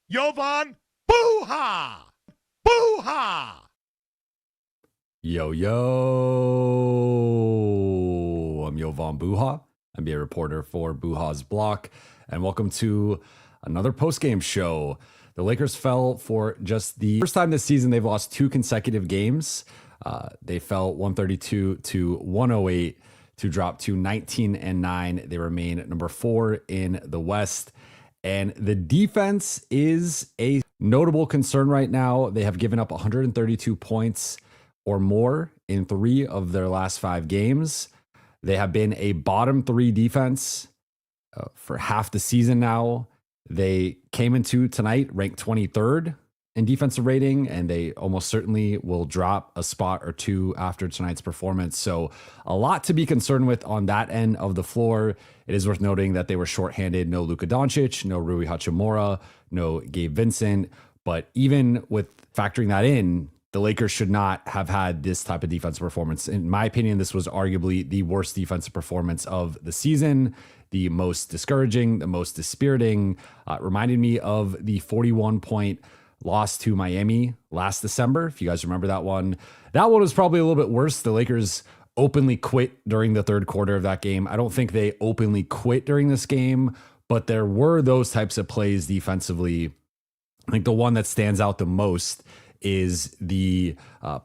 Jovan Buha! Buha! Yo, I'm Jovan Buha, NBA reporter for Buha's Block, and welcome to another postgame show. The Lakers fell for just the first time this season. They've lost two consecutive games. They fell 132 to 108 to drop to 19-9. They remain at number 4 in the West. And the defense is a notable concern right now. They have given up 132 points or more in 3 of their last 5 games. They have been a bottom 3 defense for half the season now. They came into tonight ranked 23rd in defensive rating, and they almost certainly will drop a spot or two after tonight's performance. So a lot to be concerned with on that end of the floor. It is worth noting that they were shorthanded. No Luka Doncic, no Rui Hachimura, no Gabe Vincent. But even with factoring that in, the Lakers should not have had this type of defensive performance. In my opinion, this was arguably the worst defensive performance of the season, the most discouraging, the most dispiriting. Reminded me of the 41-point loss to Miami last December. If you guys remember that one was probably a little bit worse. The Lakers openly quit during the third quarter of that game. I don't think they openly quit during this game, but there were those types of plays defensively. I think the one that stands out the most is the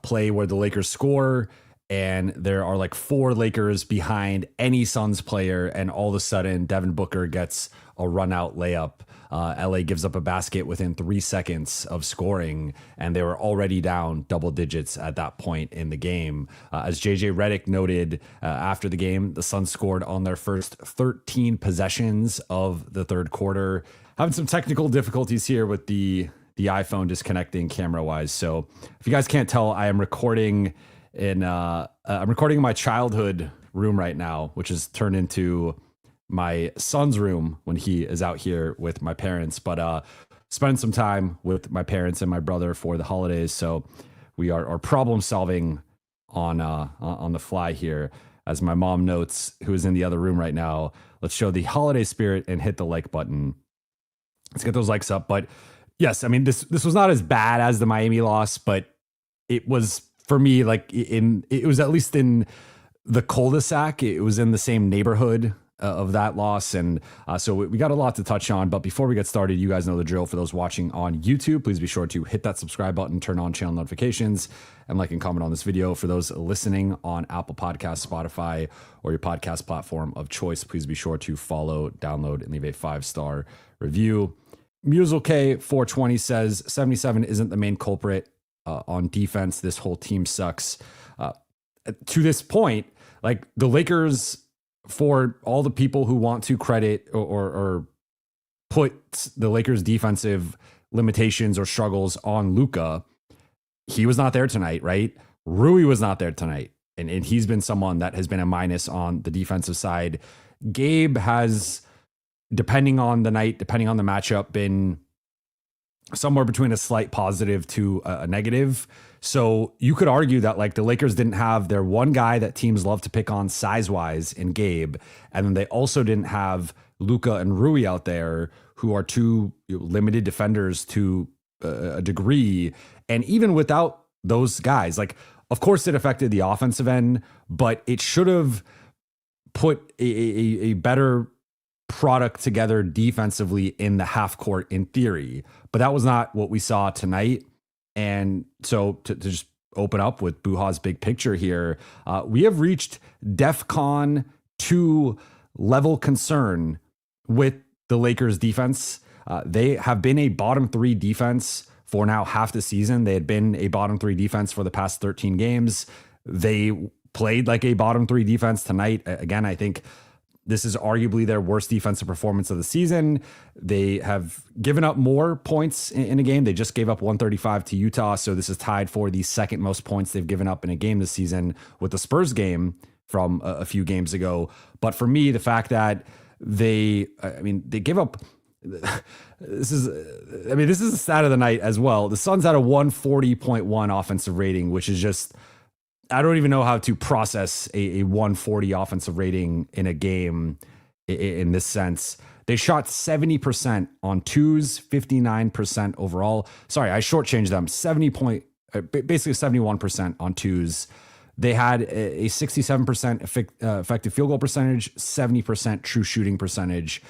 play where the Lakers score and there are like 4 Lakers behind any Suns player, and all of a sudden Devin Booker gets a run out layup. LA gives up a basket within 3 seconds of scoring, and they were already down double digits at that point in the game. As JJ Redick noted after the game, the Suns scored on their first 13 possessions of the third quarter. Having some technical difficulties here with the iPhone disconnecting camera wise. So if you guys can't tell, I am recording in my childhood room right now, which is turned into my son's room when he is out here with my parents. But spending some time with my parents and my brother for the holidays, so we are problem solving on the fly here. As my mom notes, who is in the other room right now, let's show the holiday spirit and hit the like button. Let's get those likes up. But yes, I mean, this was not as bad as the Miami loss, but it was, for me, like it was at least in the cul-de-sac. It was in the same neighborhood of that loss. And so we got a lot to touch on. But before we get started, you guys know the drill. For those watching on YouTube, please be sure to hit that subscribe button, turn on channel notifications, and like and comment on this video. For those listening on Apple Podcasts, Spotify, or your podcast platform of choice, please be sure to follow, download, and leave a 5-star review. Musel K420 says 77 isn't the main culprit on defense. This whole team sucks. To this point, like the Lakers, for all the people who want to credit or put the Lakers defensive limitations or struggles on Luka, he was not there tonight, right? Rui was not there tonight. And he's been someone that has been a minus on the defensive side. Gabe has, depending on the night, depending on the matchup, been somewhere between a slight positive to a negative. So you could argue that like the Lakers didn't have their one guy that teams love to pick on size-wise in Gabe, and then they also didn't have Luka and Rui out there, who are two limited defenders to a degree. And even without those guys, like, of course it affected the offensive end, but it should have put a better product together defensively in the half court in theory. But that was not what we saw tonight. And so to just open up with Buha's big picture here, we have reached DEFCON 2 level concern with the Lakers defense. They have been a bottom 3 defense for now half the season. They had been a bottom 3 defense for the past 13 games. They played like a bottom 3 defense tonight. Again, I think this is arguably their worst defensive performance of the season. They have given up more points in a game. They just gave up 135 to Utah. So this is tied for the second most points they've given up in a game this season, with the Spurs game from a few games ago. But for me, the fact that they give up, this is the stat of the night as well. The Suns had a 140.1 offensive rating, which is just, I don't even know how to process a 140 offensive rating in a game in this sense. They shot 70% on twos, 59% overall. Sorry, I shortchanged them. Basically 71% on twos. They had a 67% effective field goal percentage, 70% true shooting percentage.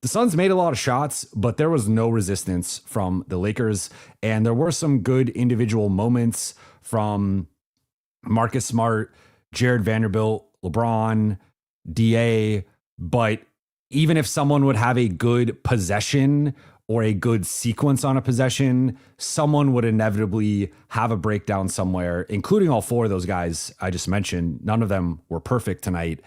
The Suns made a lot of shots, but there was no resistance from the Lakers. And there were some good individual moments from Marcus Smart, Jared Vanderbilt, LeBron, DA. But even if someone would have a good possession or a good sequence on a possession, someone would inevitably have a breakdown somewhere, including all four of those guys I just mentioned. None of them were perfect tonight.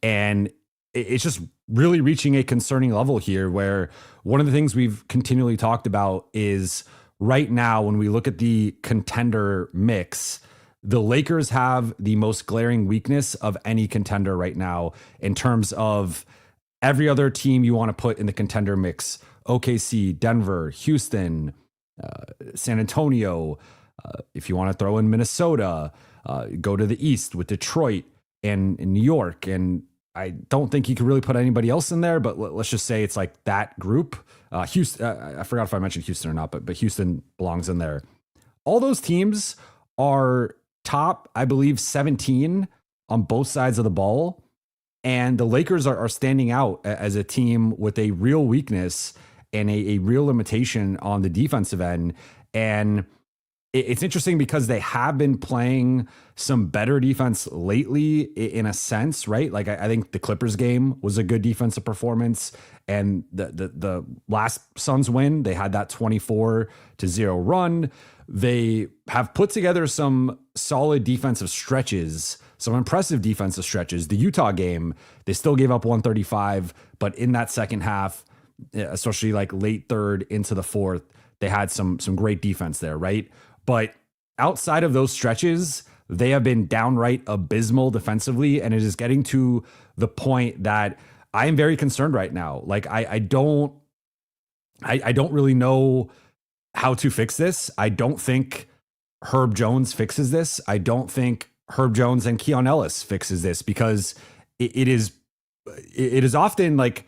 And it's just really reaching a concerning level here, where one of the things we've continually talked about is right now, when we look at the contender mix, the Lakers have the most glaring weakness of any contender right now in terms of every other team you want to put in the contender mix. OKC, Denver, Houston, San Antonio. If you want to throw in Minnesota, go to the East with Detroit and New York. And I don't think you could really put anybody else in there, but let's just say it's like that group. Houston, I forgot if I mentioned Houston or not, but Houston belongs in there. All those teams are top, I believe, 17 on both sides of the ball. And the Lakers are standing out as a team with a real weakness and a real limitation on the defensive end. And it's interesting because they have been playing some better defense lately in a sense, right? Like I think the Clippers game was a good defensive performance, and the last Suns win, they had that 24-0 run. They have put together some solid defensive stretches, some impressive defensive stretches. The Utah game, they still gave up 135, but in that second half, especially like late third into the fourth, they had some great defense there, right? But outside of those stretches, they have been downright abysmal defensively, and it is getting to the point that I am very concerned right now. Like I don't really know how to fix this. I don't think Herb Jones fixes this. I don't think Herb Jones and Keon Ellis fixes this, because it is often like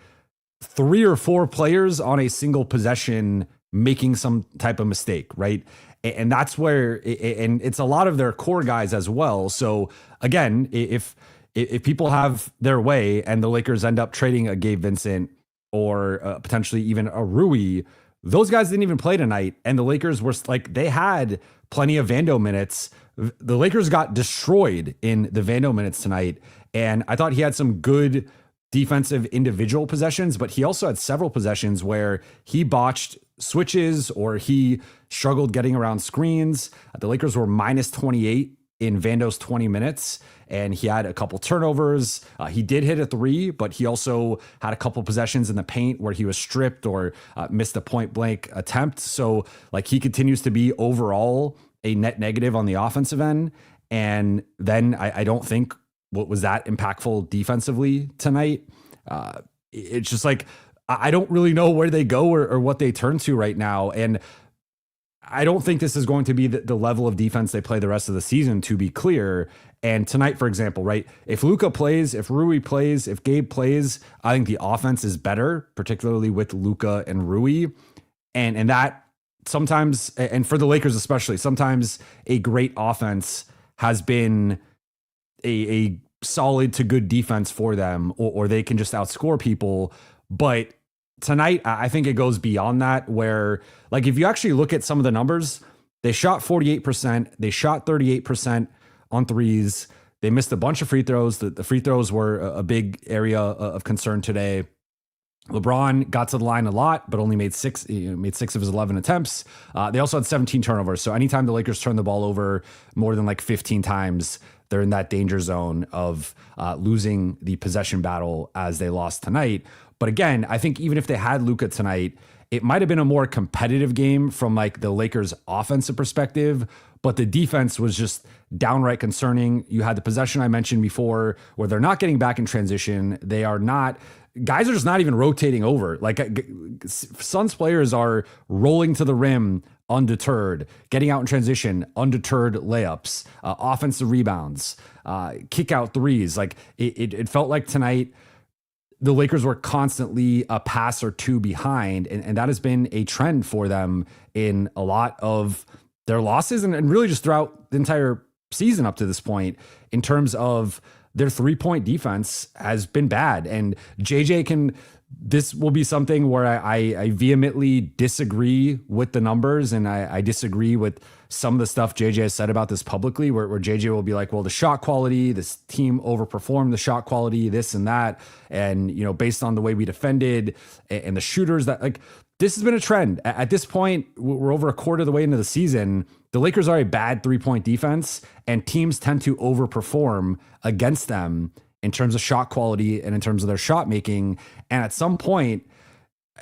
3 or 4 players on a single possession making some type of mistake, right? And that's where, and it's a lot of their core guys as well. So again, if people have their way and the Lakers end up trading a Gabe Vincent or potentially even a Rui, those guys didn't even play tonight. And the Lakers were like, they had plenty of Vando minutes. The Lakers got destroyed in the Vando minutes tonight. And I thought he had some good defensive individual possessions, but he also had several possessions where he botched switches or he struggled getting around screens. The Lakers were minus 28 in Vando's 20 minutes, and he had a couple turnovers. He did hit a 3, but he also had a couple possessions in the paint where he was stripped or missed a point blank attempt. So like he continues to be overall a net negative on the offensive end. And then I don't think what was that impactful defensively tonight. It's just like, I don't really know where they go or what they turn to right now. And I don't think this is going to be the level of defense they play the rest of the season, to be clear. And tonight, for example, right, if Luka plays, if Rui plays, if Gabe plays, I think the offense is better, particularly with Luka and Rui. And that sometimes, and for the Lakers especially, sometimes a great offense has been a solid to good defense for them, or they can just outscore people. But tonight, I think it goes beyond that, where like if you actually look at some of the numbers, they shot 48%, they shot 38% on threes. They missed a bunch of free throws. The free throws were a big area of concern today. LeBron got to the line a lot, but only made 6 of his 11 attempts. They also had 17 turnovers. So anytime the Lakers turn the ball over more than like 15 times, they're in that danger zone of losing the possession battle as they lost tonight. But again, I think even if they had Luka tonight, it might have been a more competitive game from like the Lakers' offensive perspective, but the defense was just downright concerning. You had the possession I mentioned before where they're not getting back in transition. They are not, guys are just not even rotating over. Like Suns players are rolling to the rim undeterred, getting out in transition, undeterred layups, offensive rebounds, kick out threes. Like it felt like tonight, the Lakers were constantly a pass or two behind. And that has been a trend for them in a lot of their losses and really just throughout the entire season up to this point in terms of their 3-point defense has been bad. And this will be something where I vehemently disagree with the numbers, and I disagree with some of the stuff JJ has said about this publicly, where JJ will be like, well, the shot quality, this team overperformed the shot quality, this and that. And, based on the way we defended and the shooters that this has been a trend. At this point, we're over a quarter of the way into the season. The Lakers are a bad 3-point defense, and teams tend to overperform against them in terms of shot quality and in terms of their shot making. And at some point,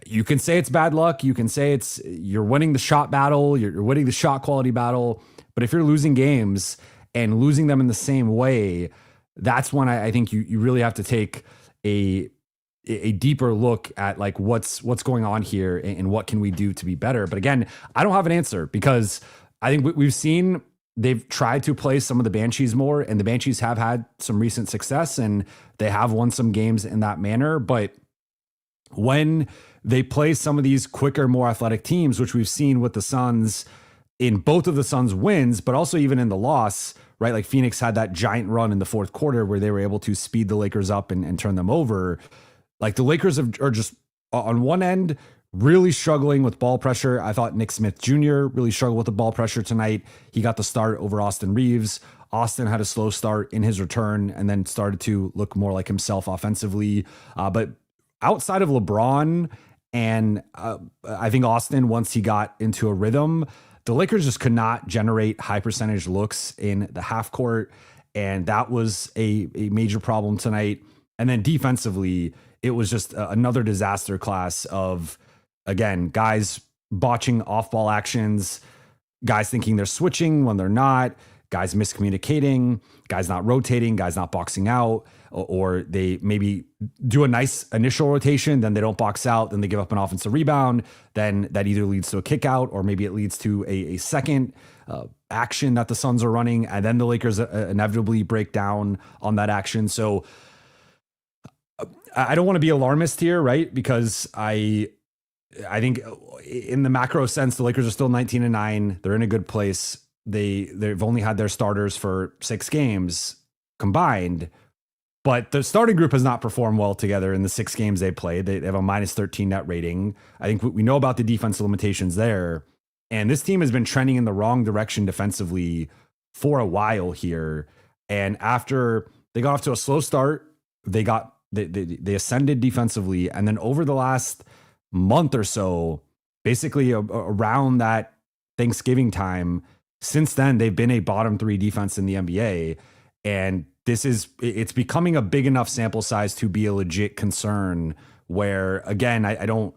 you can say it's bad luck. You can say you're winning the shot battle. You're winning the shot quality battle. But if you're losing games and losing them in the same way, that's when I think you really have to take a deeper look at what's going on here and what can we do to be better. But again, I don't have an answer, because I think we've seen they've tried to play some of the Banshees more, and the Banshees have had some recent success and they have won some games in that manner. But when they play some of these quicker, more athletic teams, which we've seen with the Suns in both of the Suns' wins, but also even in the loss, right? Like Phoenix had that giant run in the fourth quarter where they were able to speed the Lakers up and turn them over. Like the Lakers are just on one end really struggling with ball pressure. I thought Nick Smith Jr. really struggled with the ball pressure tonight. He got the start over Austin Reaves. Austin had a slow start in his return and then started to look more like himself offensively. But outside of LeBron and I think Austin, once he got into a rhythm, the Lakers just could not generate high percentage looks in the half court. And that was a major problem tonight. And then defensively, it was just another disaster class of, again, guys botching off-ball actions, guys thinking they're switching when they're not, guys miscommunicating, guys not rotating, guys not boxing out, or they maybe do a nice initial rotation, then they don't box out, then they give up an offensive rebound, then that either leads to a kick out or maybe it leads to a second action that the Suns are running, and then the Lakers inevitably break down on that action. So I don't want to be alarmist here, right? Because I think in the macro sense, the Lakers are still 19-9. They're in a good place. They've only had their starters for 6 games combined, but the starting group has not performed well together in the 6 games they played. They have a -13 net rating. I think we know about the defensive limitations there. And this team has been trending in the wrong direction defensively for a while here. And after they got off to a slow start, they ascended defensively. And then over the last month or so, basically around that Thanksgiving time, since then, they've been a bottom 3 defense in the NBA. And it's becoming a big enough sample size to be a legit concern where, again, I don't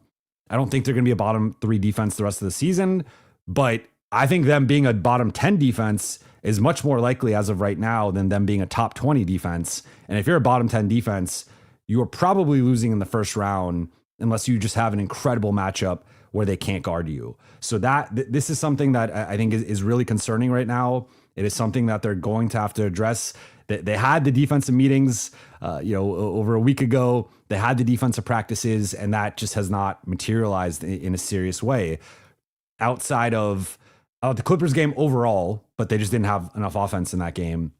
think they're going to be a bottom 3 defense the rest of the season, but I think them being a bottom 10 defense is much more likely as of right now than them being a top 20 defense. And if you're a bottom 10 defense, you are probably losing in the first round unless you just have an incredible matchup where they can't guard you. So this is something that I think is really concerning right now. It is something that they're going to have to address. They had the defensive meetings, over a week ago. They had the defensive practices, and that just has not materialized in a serious way. Outside of the Clippers game overall, but they just didn't have enough offense in that game.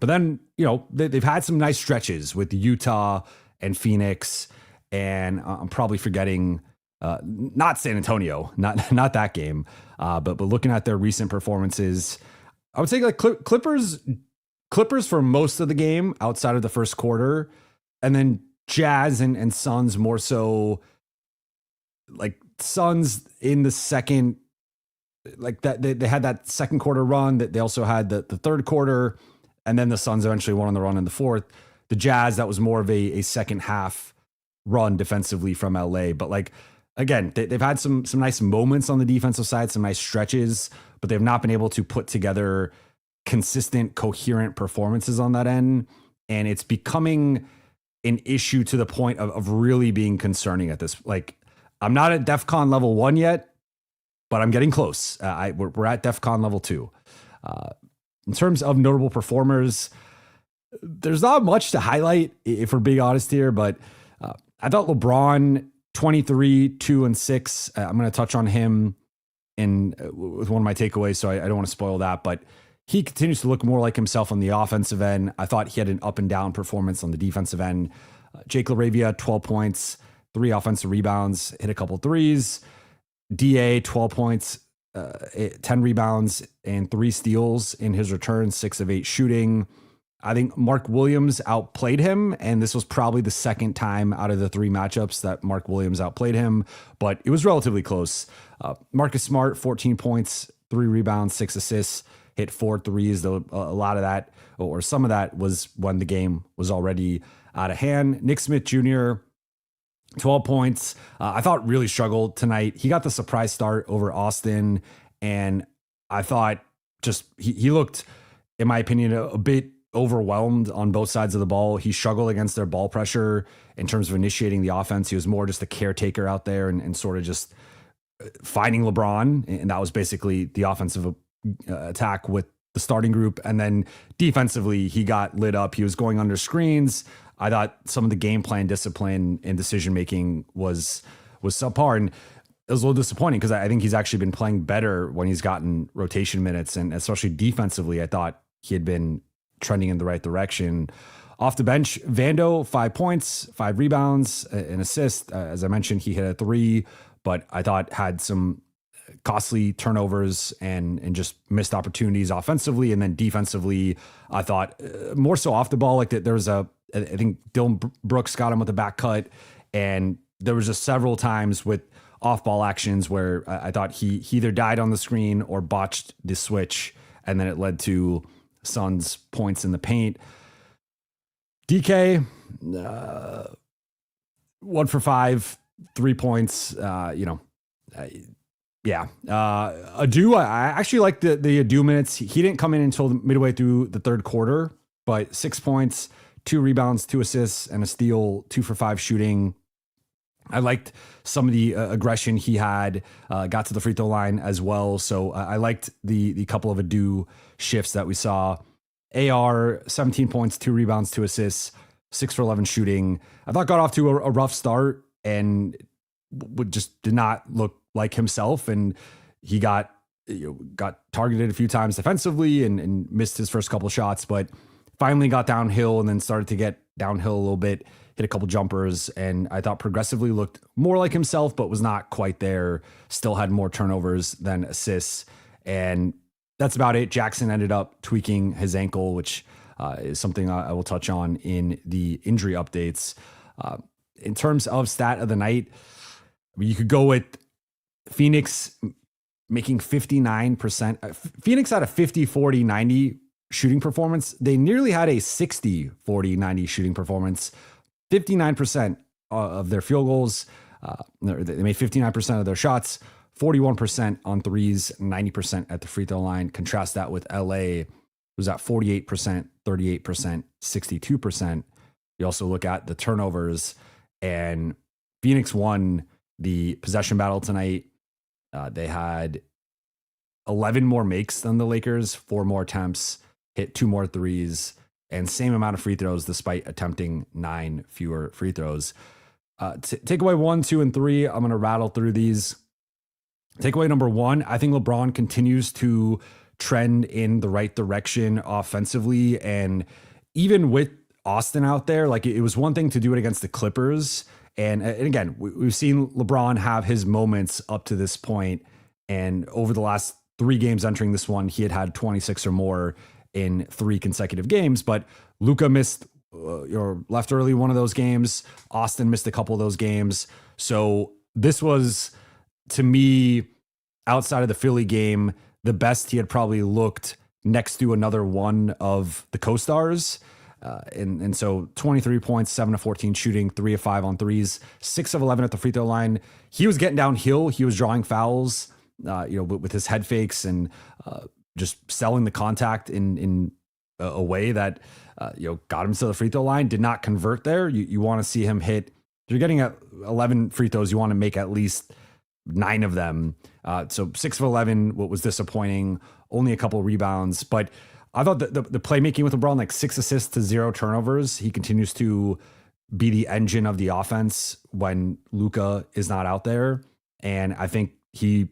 But then, they've had some nice stretches with Utah and Phoenix, and I'm probably forgetting not San Antonio, not that game, but looking at their recent performances, I would say like Clippers for most of the game outside of the first quarter, and then Jazz and Suns more so. Like Suns in the second, like that they had that second quarter run, that they also had the third quarter, and then the Suns eventually won on the run in the fourth. The Jazz, that was more of a second half run defensively from LA. But like, again, they've had some nice moments on the defensive side, some nice stretches, but they've not been able to put together consistent, coherent performances on that end. And it's becoming an issue to the point of really being concerning at this. Like, I'm not at DEFCON level 1 yet, but I'm getting close. We're at DEFCON level 2. In terms of notable performers, there's not much to highlight, if we're being honest here, but I thought LeBron 23, 2, and 6. I'm going to touch on him with one of my takeaways, so I don't want to spoil that, but he continues to look more like himself on the offensive end. I thought he had an up and down performance on the defensive end. Jake LaRavia, 12 points, 3 offensive rebounds, hit a couple threes. DA, 12 points, 10 rebounds, and 3 steals in his return, 6 of 8 shooting. I think Mark Williams outplayed him, and this was probably the second time out of the 3 matchups that Mark Williams outplayed him, but it was relatively close. Marcus Smart, 14 points, 3 rebounds, 6 assists, hit 4 threes, though a lot of that, or some of that, was when the game was already out of hand. Nick Smith Jr., 12 points. I thought really struggled tonight. He got the surprise start over Austin, and I thought just he looked, in my opinion, a bit overwhelmed on both sides of the ball. He struggled against their ball pressure in terms of initiating the offense. He was more just a caretaker out there and sort of just finding LeBron. And that was basically the offensive attack with the starting group. And then defensively, he got lit up. He was going under screens. I thought some of the game plan discipline and decision-making was subpar. And it was a little disappointing because I think he's actually been playing better when he's gotten rotation minutes. And especially defensively, I thought he had been trending in the right direction. Off the bench, Vando, 5 points, 5 rebounds, an assist. As I mentioned, he hit a 3, but I thought had some costly turnovers and just missed opportunities offensively. And then defensively, I thought more so off the ball, like that there was I think Dylan Brooks got him with a back cut. And there was just several times with off ball actions where I thought he either died on the screen or botched the switch. And then it led to Suns points in the paint. DK, 1 for 5, 3 points. Adu, I actually like the Adu minutes. He didn't come in until midway through the third quarter, but 6 points, 2 rebounds, 2 assists, and a steal, 2 for 5 shooting. I liked some of the aggression he had, got to the free throw line as well. So I liked the couple of Adu shifts that we saw. AR, 17 points, 2 rebounds, 2 assists, 6 for 11 shooting. I thought got off to a rough start and just did not look like himself. And he got targeted a few times defensively and missed his first couple shots, but finally got downhill and then started to get downhill a little bit, hit a couple jumpers, and I thought progressively looked more like himself, but was not quite there. Still had more turnovers than assists. And that's about it. Jackson ended up tweaking his ankle, which is something I will touch on in the injury updates. In terms of stat of the night, you could go with Phoenix making 59%. Phoenix had a 50-40-90 shooting performance. They nearly had a 60-40-90 shooting performance. 59% of their field goals. They made 59% of their shots, 41% on threes, 90% at the free throw line. Contrast that with LA, who's at 48%, 38%, 62%. You also look at the turnovers, and Phoenix won the possession battle tonight. They had 11 more makes than the Lakers, 4 more attempts, hit 2 more threes, and same amount of free throws despite attempting 9 fewer free throws. Takeaway 1, 2, and 3, I'm going to rattle through these. Takeaway number 1, I think LeBron continues to trend in the right direction offensively. And even with Austin out there, like it was one thing to do it against the Clippers. And again, we've seen LeBron have his moments up to this point. And over the last 3 games entering this one, he had 26 or more in 3 consecutive games. But Luka missed or left early one of those games. Austin missed a couple of those games. So this was, to me, outside of the Philly game, the best he had probably looked next to another one of the co-stars. And so 23 points, 7 of 14 shooting, 3 of 5 on threes, 6 of 11 at the free throw line. He was getting downhill. He was drawing fouls, with his head fakes and just selling the contact in a way that, got him to the free throw line, did not convert there. You want to see him hit. If you're getting 11 free throws, you want to make at least 9 of them. So 6 of 11, what was disappointing, only a couple rebounds, but I thought the playmaking with LeBron, like 6 assists to 0 turnovers. He continues to be the engine of the offense when Luka is not out there. And I think he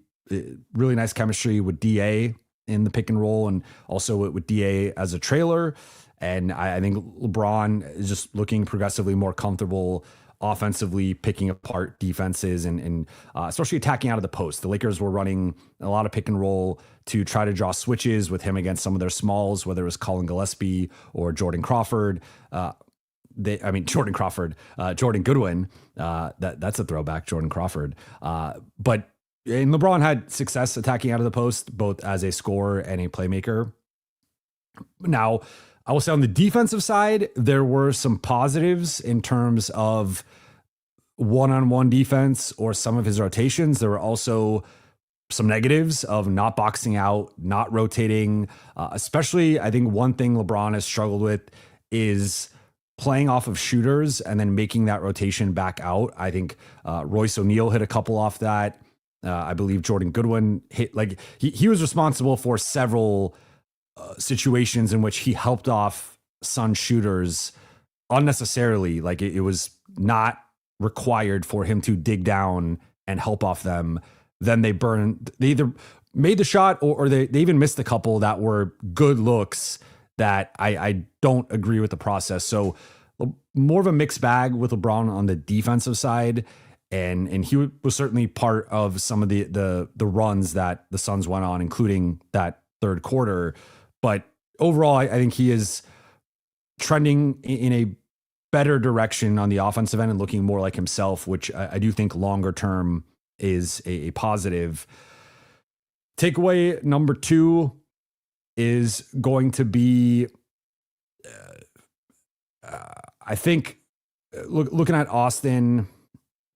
really nice chemistry with DA in the pick and roll, and also with DA as a trailer. And I think LeBron is just looking progressively more comfortable offensively, picking apart defenses and especially attacking out of the post. The Lakers were running a lot of pick and roll to try to draw switches with him against some of their smalls, whether it was Colin Gillespie or Jordan Crawford. Jordan Goodwin. That's a throwback, Jordan Crawford. And LeBron had success attacking out of the post, both as a scorer and a playmaker. Now, I will say on the defensive side, there were some positives in terms of one-on-one defense or some of his rotations. There were also some negatives of not boxing out, not rotating. Especially, I think one thing LeBron has struggled with is playing off of shooters and then making that rotation back out. I think Royce O'Neal hit a couple off that. I believe Jordan Goodwin hit, like he was responsible for several situations in which he helped off Sun shooters unnecessarily. Like it was not required for him to dig down and help off them. Then they either made the shot or they even missed a couple that were good looks that I don't agree with the process. So more of a mixed bag with LeBron on the defensive side. And he was certainly part of some of the runs that the Suns went on, including that third quarter. But overall, I think he is trending in a better direction on the offensive end and looking more like himself, which I do think longer term is a positive. Takeaway number 2 is going to be, I think, looking at Austin,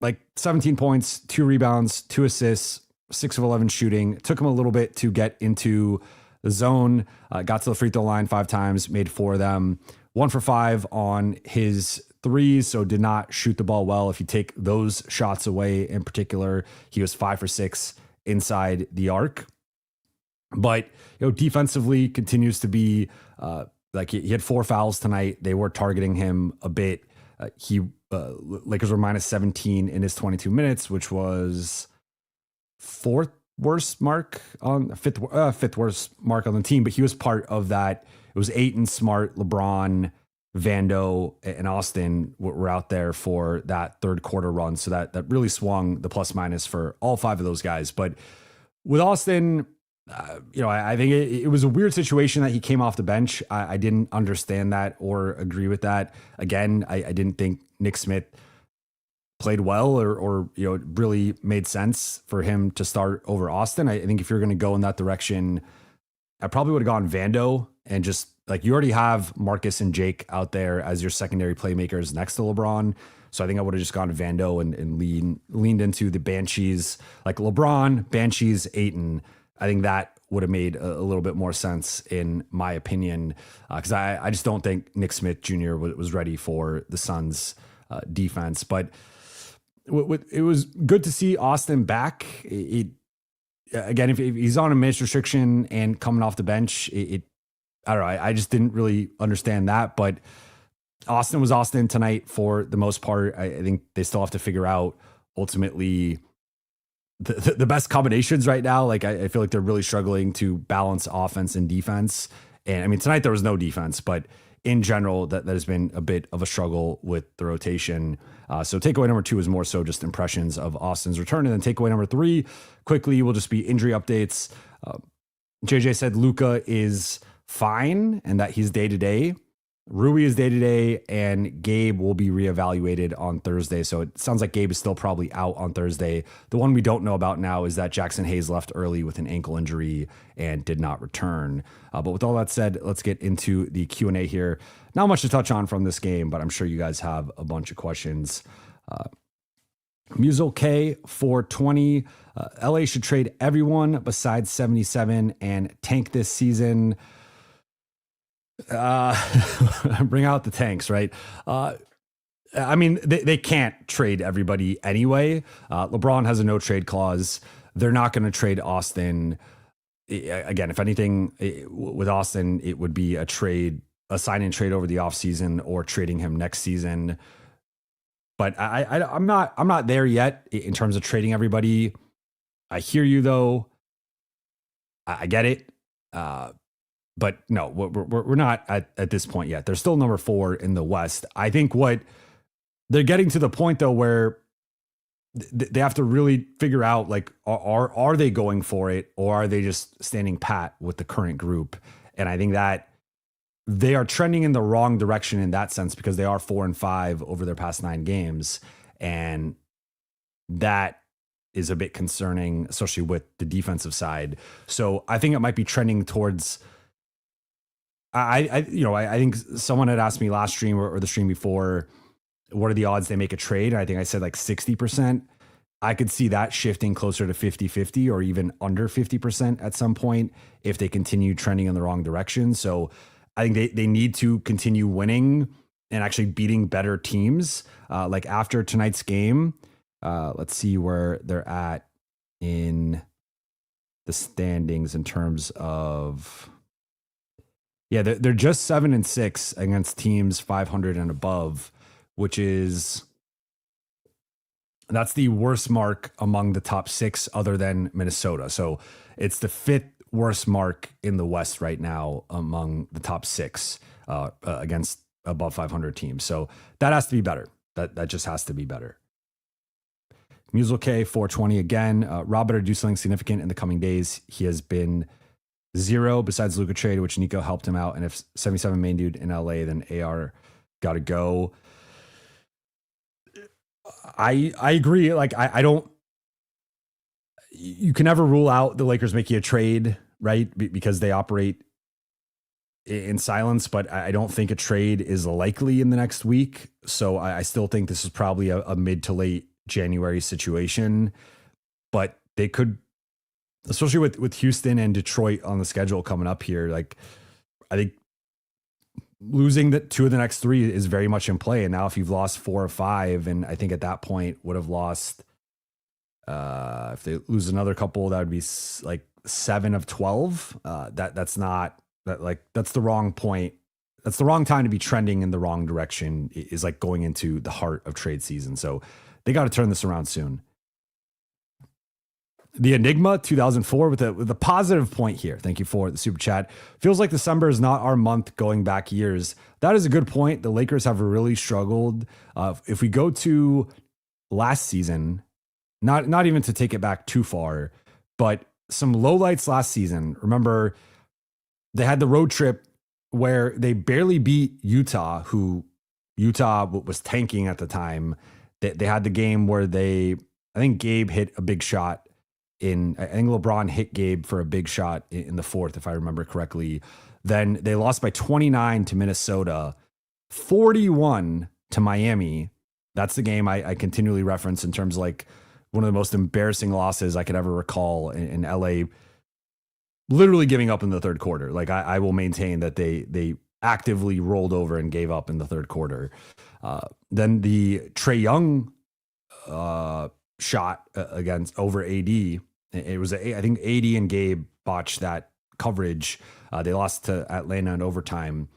like 17 points, 2 rebounds, 2 assists, 6 of 11 shooting. It took him a little bit to get into the zone. Got to the free throw line 5 times, made 4 of them. 1 for 5 on his threes, so did not shoot the ball well. If you take those shots away in particular, he was 5 for 6 inside the arc. But defensively continues to be like he had 4 fouls tonight. They were targeting him a bit. Lakers were minus 17 in his 22 minutes, which was fifth worst mark on the team. But he was part of that. It was Ayton, Smart, LeBron, Vando, and Austin were out there for that third quarter run. So that really swung the plus minus for all 5 of those guys. But with Austin, I think it was a weird situation that he came off the bench. I didn't understand that or agree with that. Again, I didn't think Nick Smith played well or it really made sense for him to start over Austin. I think if you're going to go in that direction, I probably would have gone Vando and just like you already have Marcus and Jake out there as your secondary playmakers next to LeBron. So I think I would have just gone Vando and leaned into the Banshees, like LeBron, Banshees, Ayton. I think that would have made a little bit more sense in my opinion, because I just don't think Nick Smith Jr. was ready for the Suns defense. But it was good to see Austin back. Again, if he's on a minutes restriction and coming off the bench, I don't know. I just didn't really understand that. But Austin was Austin tonight for the most part. I think they still have to figure out ultimately the best combinations right now. Like I feel like they're really struggling to balance offense and defense. And I mean, tonight there was no defense, but in general, that has been a bit of a struggle with the rotation. So takeaway number 2 is more so just impressions of Austin's return. And then takeaway number 3 quickly will just be injury updates. JJ said Luka is fine and that he's day-to-day. Rui is day-to-day, and Gabe will be reevaluated on Thursday. So it sounds like Gabe is still probably out on Thursday. The one we don't know about now is that Jackson Hayes left early with an ankle injury and did not return. But with all that said, let's get into the Q&A here. Not much to touch on from this game, but I'm sure you guys have a bunch of questions. Musil K 420. LA should trade everyone besides 77 and tank this season. Bring out the tanks, right? I mean, they can't trade everybody anyway. LeBron has a no trade clause. They're not going to trade Austin. Again, if anything, with Austin, it would be a sign and trade over the offseason or trading him next season. But I'm not there yet in terms of trading everybody. I hear you though. I get it. But no, we're not at this point yet. They're still number 4 in the West. I think what they're getting to the point though where they have to really figure out, like, are they going for it, or are they just standing pat with the current group? And I think that they are trending in the wrong direction in that sense, because they are 4-5 over their past 9 games. And that is a bit concerning, especially with the defensive side. So I think it might be trending towards, I think someone had asked me last stream or the stream before, what are the odds they make a trade? And I think I said like 60%. I could see that shifting closer to 50-50 or even under 50% at some point if they continue trending in the wrong direction. So I think they need to continue winning and actually beating better teams. Like after tonight's game, let's see where they're at in the standings in terms of, yeah, they're just 7-6 against teams 500 and above, which is, that's the worst mark among the top 6 other than Minnesota. So it's the 5th worst mark in the West right now among the top 6 against above 500 teams. So that has to be better. That just has to be better. Musel K 420 again. Rob better do something significant in the coming days. He has been 0 besides Luka trade, which Nico helped him out. And if 77 main dude in LA, then AR got to go. I agree. Like, I don't, you can never rule out the Lakers making a trade, right? Because they operate in silence, but I don't think a trade is likely in the next week. So I still think this is probably a mid to late January situation, but they could, especially with Houston and Detroit on the schedule coming up here. Like, I think losing the 2 of the next 3 is very much in play. And now if you've lost 4 or 5, and I think at that point would have lost, if they lose another couple, that would be like 7 of 12. That's not that, like, that's the wrong point. That's the wrong time to be trending in the wrong direction, is like going into the heart of trade season. So they got to turn this around soon. The Enigma 2004 with a positive point here. Thank you for the super chat. Feels like December is not our month going back years. That is a good point. The Lakers have really struggled. If we go to last season, not even to take it back too far, but some lowlights last season. Remember, they had the road trip where they barely beat Utah, who Utah was tanking at the time. They had the game where I think Gabe hit a big shot. I think LeBron hit Gabe for a big shot in the 4th, if I remember correctly. Then they lost by 29 to Minnesota, 41 to Miami. That's the game I continually reference in terms of like one of the most embarrassing losses I could ever recall in LA, literally giving up in the 3rd quarter. Like, I will maintain that they actively rolled over and gave up in the 3rd quarter. Then the Trae Young shot against over AD. It was I think AD and Gabe botched that coverage. They lost to Atlanta in overtime.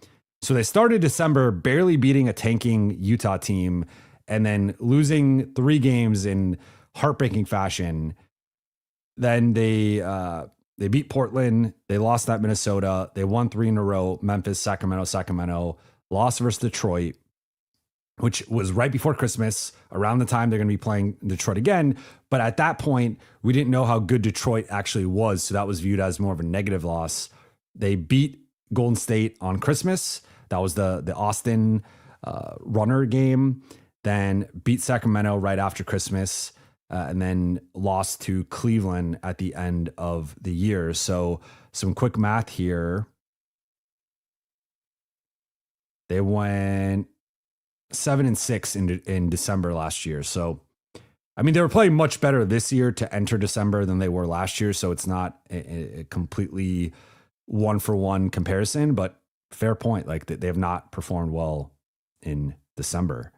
So they started December barely beating a tanking Utah team and then losing 3 games in heartbreaking fashion. Then they beat Portland. They lost at Minnesota. They won 3 in a row. Memphis, Sacramento, lost versus Detroit, which was right before Christmas, around the time they're going to be playing Detroit again. But at that point, we didn't know how good Detroit actually was. So that was viewed as more of a negative loss. They beat Golden State on Christmas. That was the Austin runner game. Then beat Sacramento right after Christmas. And then lost to Cleveland at the end of the year. So some quick math here. They went 7-6 in December last year. So, I mean, they were playing much better this year to enter December than they were last year. So it's not a completely 1-for-1 comparison, but fair point. Like, they have not performed well in December.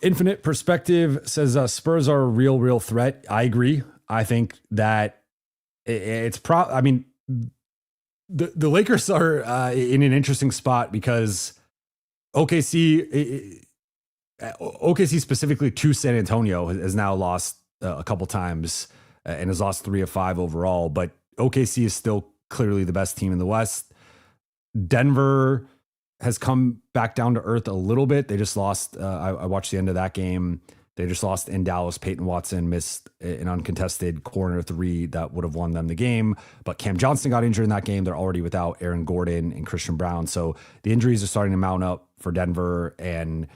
Infinite Perspective says Spurs are a real threat. I agree. I think that it's I mean, the Lakers are in an interesting spot because OKC OKC specifically to San Antonio has now lost a couple times and has lost 3 of 5 overall. But OKC is still clearly the best team in the West. Denver has come back down to earth a little bit. They just lost. I watched the end of that game. They just lost in Dallas. Peyton Watson missed an uncontested corner 3 that would have won them the game. But Cam Johnson got injured in that game. They're already without Aaron Gordon and Christian Brown. So the injuries are starting to mount up for Denver. And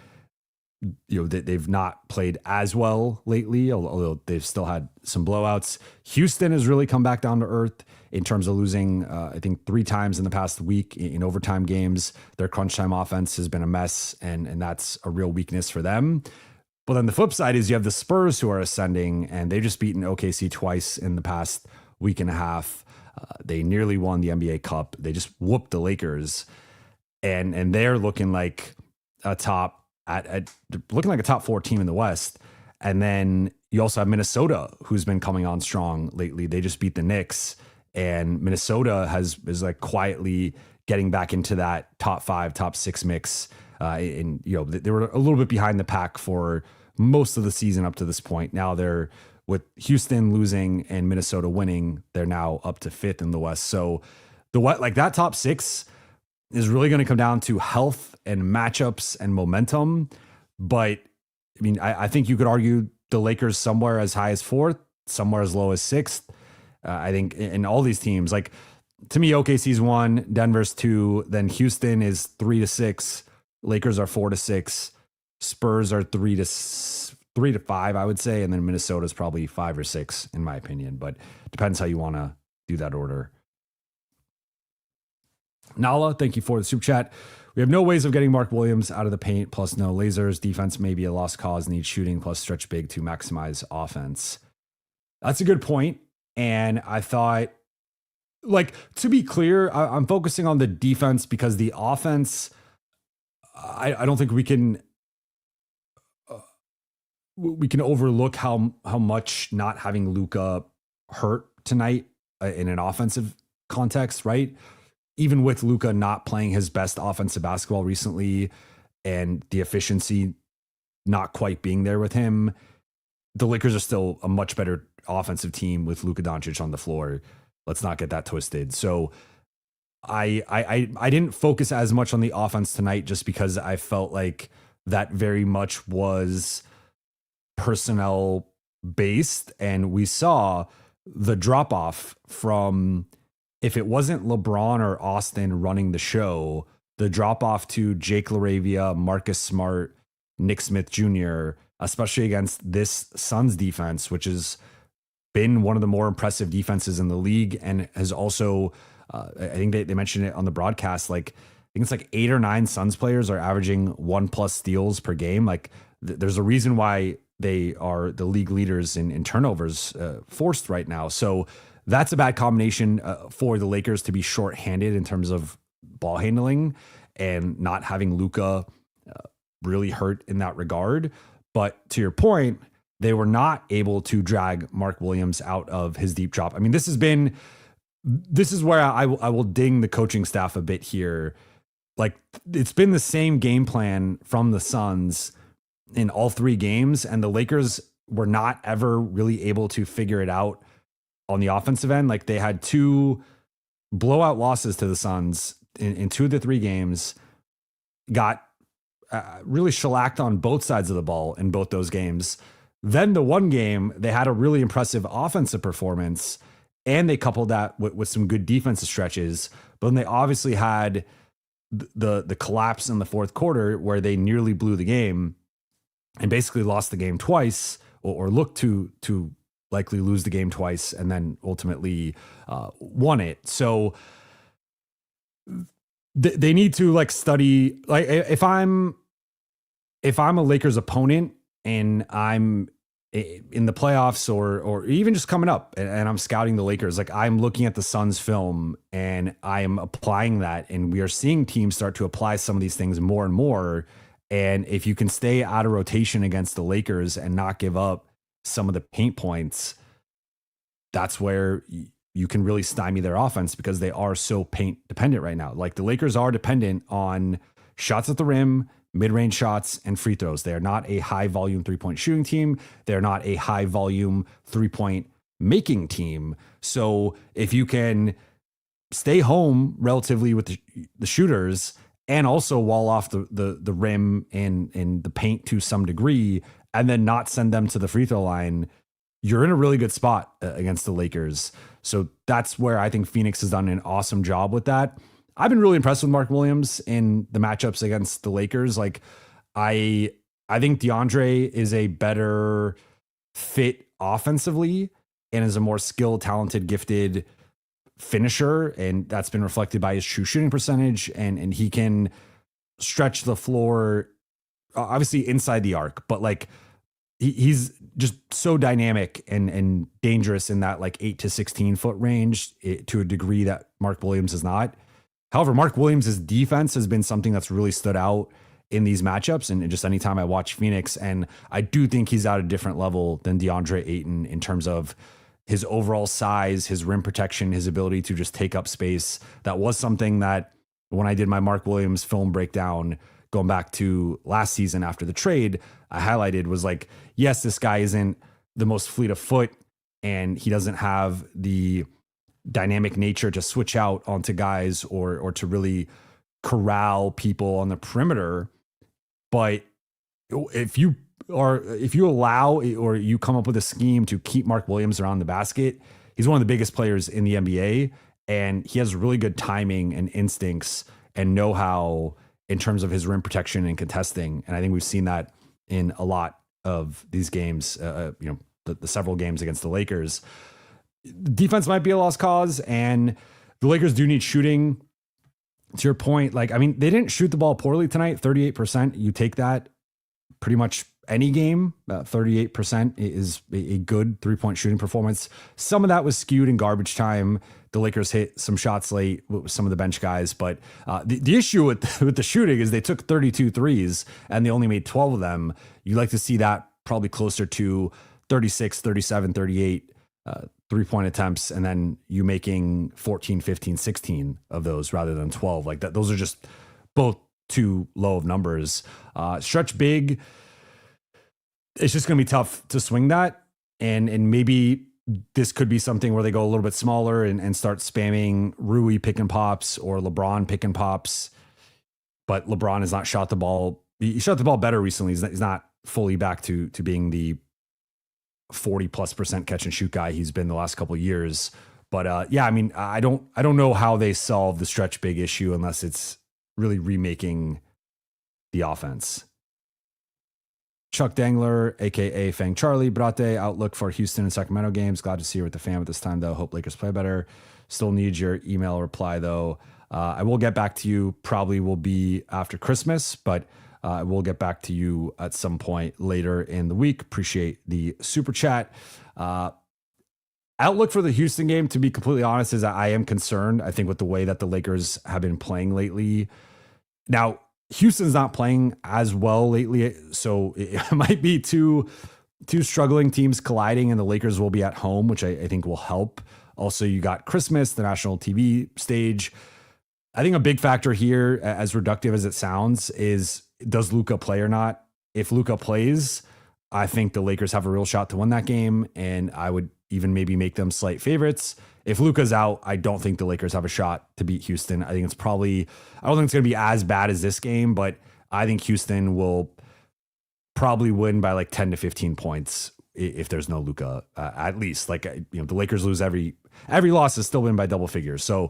they've not played as well lately, although they've still had some blowouts. Houston has really come back down to earth in terms of losing, I think 3 times in the past week in overtime games. Their crunch time offense has been a mess, and that's a real weakness for them. But then the flip side is you have the Spurs who are ascending, and they've just beaten OKC twice in the past week and a half. They nearly won the NBA Cup. They just whooped the Lakers, and they're looking like a top looking like a top 4 team in the West. And then you also have Minnesota, who's been coming on strong lately. They just beat the Knicks, and Minnesota is like quietly getting back into that top 5, top 6 mix. And they were a little bit behind the pack for most of the season up to this point. Now they're, with Houston losing and Minnesota winning, they're now up to 5th in the West. So that top 6 is really going to come down to health and matchups and momentum. But I mean, I think you could argue the Lakers somewhere as high as 4th, somewhere as low as 6th. I think in all these teams, like, to me, OKC's 1, Denver's 2, then Houston is 3 to 6, Lakers are 4 to 6, Spurs are 3 to 5, I would say, and then Minnesota's probably 5 or 6 in my opinion. But depends how you want to do that order. Nala, thank you for the super chat. We have no ways of getting Mark Williams out of the paint, plus no lasers. Defense may be a lost cause, needs shooting, plus stretch big to maximize offense. That's a good point. And I thought, like, to be clear, I'm focusing on the defense because the offense, I don't think we can overlook how much not having Luka hurt tonight in an offensive context, right? Even with Luka not playing his best offensive basketball recently and the efficiency not quite being there with him, the Lakers are still a much better offensive team with Luka Doncic on the floor. Let's not get that twisted. So I didn't focus as much on the offense tonight just because I felt like that very much was personnel based. And we saw the drop off from, if it wasn't LeBron or Austin running the show, the drop off to Jake LaRavia, Marcus Smart, Nick Smith Jr., especially against this Suns defense, which has been one of the more impressive defenses in the league and has also, I think they mentioned it on the broadcast, like, I think it's like 8 or 9 Suns players are averaging 1+ steals per game. Like, there's a reason why they are the league leaders in turnovers forced right now. So that's a bad combination for the Lakers to be shorthanded in terms of ball handling and not having Luka really hurt in that regard. But to your point, they were not able to drag Mark Williams out of his deep drop. I mean, this is where I will ding the coaching staff a bit here. Like, it's been the same game plan from the Suns in all 3 games, and the Lakers were not ever really able to figure it out on the offensive end. Like, they had 2 blowout losses to the Suns in 2 of the 3 games, got really shellacked on both sides of the ball in both those games. Then the one game, they had a really impressive offensive performance, and they coupled that with some good defensive stretches. But then they obviously had the collapse in the fourth quarter where they nearly blew the game and basically lost the game twice, or looked to likely lose the game twice, and then ultimately won it. So they need to, like, study, like, if I'm a Lakers opponent and I'm in the playoffs or even just coming up and I'm scouting the Lakers, like, I'm looking at the Suns film and I am applying that, and we are seeing teams start to apply some of these things more and more. And if you can stay out of rotation against the Lakers and not give up some of the paint points, that's where you can really stymie their offense, because they are so paint dependent right now. Like, the Lakers are dependent on shots at the rim mid-range shots and free throws. They are not a high volume 3-point shooting team. They're not a high volume 3-point making team. So if you can stay home relatively with the shooters and also wall off the rim and the paint to some degree, and then not send them to the free throw line, you're in a really good spot against the Lakers. So that's where I think Phoenix has done an awesome job with that. I've been really impressed with Mark Williams in the matchups against the Lakers. Like I think DeAndre is a better fit offensively and is a more skilled, talented, gifted finisher. And that's been reflected by his true shooting percentage. And he can stretch the floor, obviously inside the arc, but like he's just so dynamic and dangerous in that like 8 to 16 foot range to a degree that Mark Williams is not. However, Mark Williams' defense has been something that's really stood out in these matchups and just anytime I watch Phoenix. And I do think he's at a different level than DeAndre Ayton in terms of his overall size, his rim protection, his ability to just take up space. That was something that when I did my Mark Williams film breakdown going back to last season after the trade, I highlighted was like, yes, this guy isn't the most fleet of foot and he doesn't have the dynamic nature to switch out onto guys or to really corral people on the perimeter. But if you allow or you come up with a scheme to keep Mark Williams around the basket, he's one of the biggest players in the NBA, and he has really good timing and instincts and know-how in terms of his rim protection and contesting. And I think we've seen that in a lot of these games, the several games against the Lakers. Defense might be a lost cause, and the Lakers do need shooting. To your point, like, I mean, they didn't shoot the ball poorly tonight, 38%. You take that pretty much any game. 38% is a good 3-point shooting performance. Some of that was skewed in garbage time. The Lakers hit some shots late with some of the bench guys, but the issue with the shooting is they took 32 threes and they only made 12 of them. You like to see that probably closer to 36, 37, 38 3-point attempts, and then you making 14, 15, 16 of those rather than 12. Like that, those are just both too low of numbers. Stretch big, it's just going to be tough to swing that. And maybe this could be something where they go a little bit smaller and start spamming Rui pick and pops or LeBron pick and pops. But LeBron has not shot the ball. He shot the ball better recently. He's not fully back to being the 40+% catch and shoot guy he's been the last couple of years. But yeah, I mean, I don't know how they solve the stretch big issue unless it's really remaking the offense. Chuck Dangler, aka Fang Charlie, Brate, outlook for Houston and Sacramento games. Glad to see you with the fam at this time, though. Hope Lakers play better. Still need your email reply, though. I will get back to you. Probably will be after Christmas, but I will get back to you at some point later in the week. Appreciate the super chat. Outlook for the Houston game, to be completely honest, is I am concerned, I think, with the way that the Lakers have been playing lately. Now, Houston's not playing as well lately, so it might be two struggling teams colliding, and the Lakers will be at home, which I think will help. Also, you got Christmas, the national TV stage. I think a big factor here, as reductive as it sounds, is does Luka play or not? If Luka plays, I think the Lakers have a real shot to win that game, and I would even maybe make them slight favorites. If Luka's out, I don't think the Lakers have a shot to beat Houston. I think it's probably, I don't think it's going to be as bad as this game, but I think Houston will probably win by like 10 to 15 points if there's no Luka, at least. Like, the Lakers lose every loss is still win by double figures. So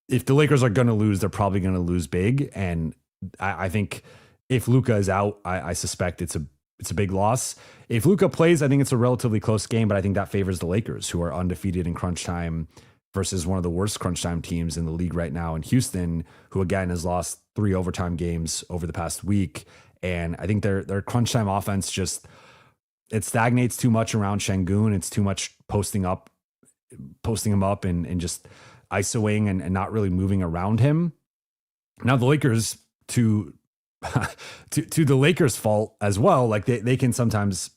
if the Lakers are going to lose, they're probably going to lose big. And I think if Luka is out, I suspect it's a big loss. If Luka plays, I think it's a relatively close game, but I think that favors the Lakers, who are undefeated in crunch time, versus one of the worst crunch time teams in the league right now in Houston, who again has lost 3 overtime games over the past week. And I think their crunch time offense it stagnates too much around Şengün. It's too much posting him up and just isoing and not really moving around him. Now the Lakers, to the Lakers' fault as well, like they can sometimes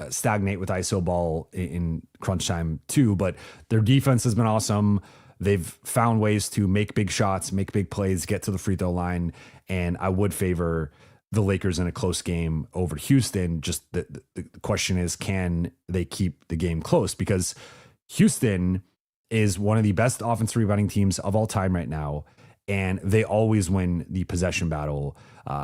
stagnate with ISO ball in crunch time too, but their defense has been awesome. They've found ways to make big shots, make big plays, get to the free throw line, and I would favor the Lakers in a close game over Houston. Just the question is, can they keep the game close? Because Houston is one of the best offensive rebounding teams of all time right now, and they always win the possession battle.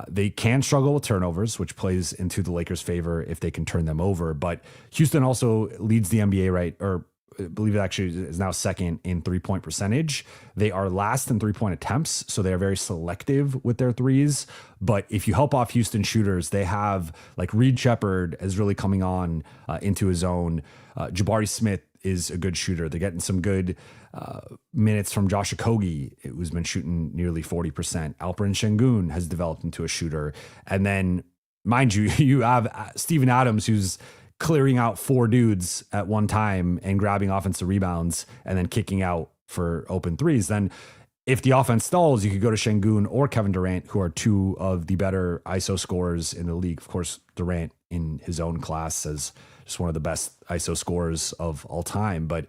They can struggle with turnovers, which plays into the Lakers' favor if they can turn them over. But Houston also leads the NBA, right? Or I believe it actually is now second in 3-point percentage. They are last in 3-point attempts, so they are very selective with their threes. But if you help off Houston shooters, they have like Reed Shepherd is really coming on into his own. Jabari Smith is a good shooter. They're getting some good minutes from Josh Okogie, who's been shooting nearly 40%. Alperen Şengün has developed into a shooter. And then, mind you, you have Steven Adams, who's clearing out 4 dudes at one time and grabbing offensive rebounds and then kicking out for open threes. Then if the offense stalls, you could go to Şengün or Kevin Durant, who are 2 of the better ISO scorers in the league. Of course, Durant in his own class as just one of the best ISO scorers of all time. But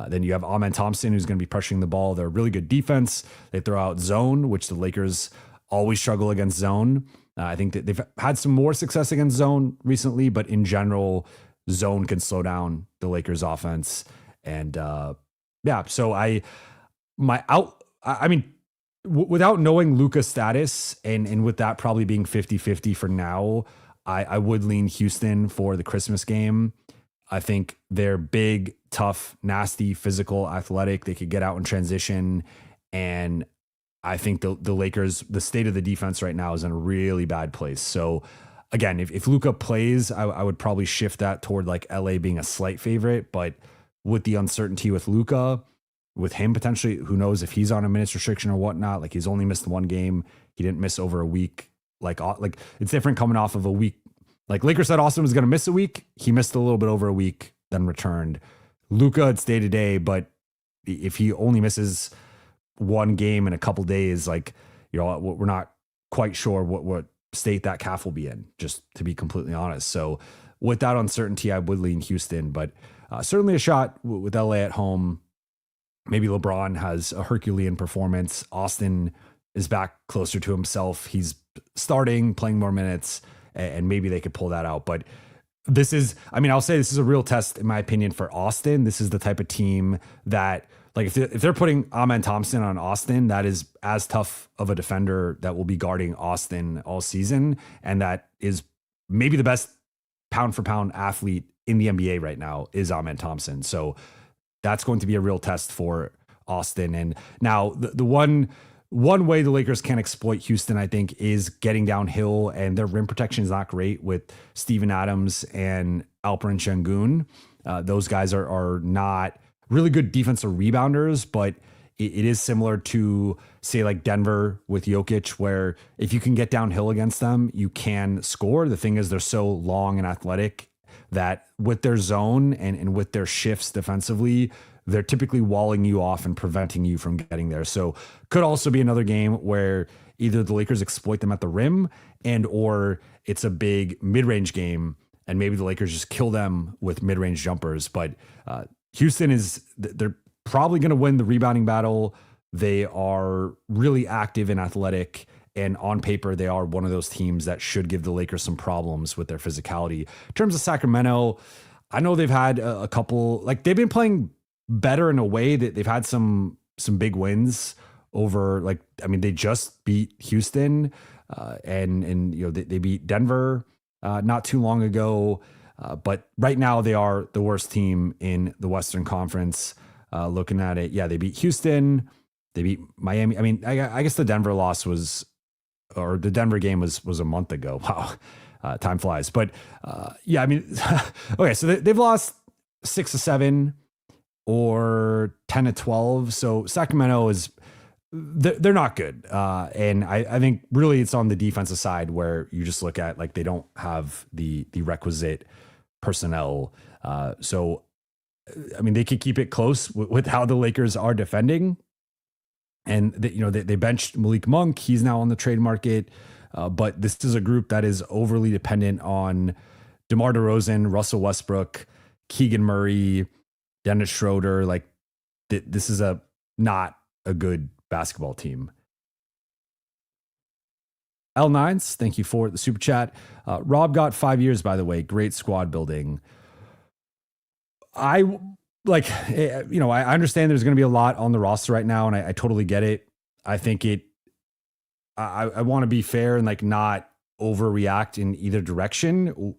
then you have Amen Thompson, who's going to be pressuring the ball. They're a really good defense. They throw out zone, which the Lakers always struggle against zone. I think that they've had some more success against zone recently, but in general, zone can slow down the Lakers offense. And so without knowing Luka's status and with that probably being 50-50 for now, I would lean Houston for the Christmas game. I think they're big, tough, nasty, physical, athletic. They could get out in transition. And I think the Lakers, the state of the defense right now is in a really bad place. So again, if Luka plays, I would probably shift that toward like LA being a slight favorite. But with the uncertainty with Luka, with him potentially, who knows if he's on a minutes restriction or whatnot. Like he's only missed 1 game. He didn't miss over a week. Like it's different coming off of a week. Like Lakers said Austin was going to miss a week. He missed a little bit over a week, then returned. Luka, it's day to day, but if he only misses 1 game in a couple days, like, you know, we're not quite sure what state that calf will be in, just to be completely honest. So with that uncertainty, I would lean Houston, but certainly a shot with LA at home. Maybe LeBron has a Herculean performance. Austin is back closer to himself. He's starting, playing more minutes, and maybe they could pull that out. But this is, I'll say this is a real test, in my opinion, for Austin. This is the type of team that, like, if they're putting Amen Thompson on Austin, that is as tough of a defender that will be guarding Austin all season. And that is maybe the best pound for pound athlete in the NBA right now is Amen Thompson. So that's going to be a real test for Austin. And now the one way the Lakers can exploit Houston, I think, is getting downhill, and their rim protection is not great with Steven Adams and Alperen Şengün. Those guys are not really good defensive rebounders, but it is similar to, say, like Denver with Jokic, where if you can get downhill against them, you can score. The thing is, they're so long and athletic that with their zone and with their shifts defensively, they're typically walling you off and preventing you from getting there. So could also be another game where either the Lakers exploit them at the rim or it's a big mid-range game and maybe the Lakers just kill them with mid-range jumpers. But Houston they're probably going to win the rebounding battle. They are really active and athletic. And on paper, they are one of those teams that should give the Lakers some problems with their physicality. In terms of Sacramento, I know they've had a couple, like they've been playing better in a way that they've had some big wins over, they just beat Houston and you know, they beat Denver not too long ago. But right now they are the worst team in the Western Conference. Looking at it, yeah, they beat Houston, they beat Miami. I guess the Denver the Denver game was a month ago. Wow, time flies. But okay, so they've lost 6-7 or 10-12. So Sacramento they're not good. And I think really it's on the defensive side where you just look at, like, they don't have the requisite personnel. So they could keep it close with how the Lakers are defending. And they benched Malik Monk. He's now on the trade market. But this is a group that is overly dependent on DeMar DeRozan, Russell Westbrook, Keegan Murray, Dennis Schroeder. Like, this is not a good basketball team. L9s, thank you for the super chat. Rob got 5 years, by the way. Great squad building. I understand there's going to be a lot on the roster right now, and I totally get it. I think I want to be fair and like not overreact in either direction.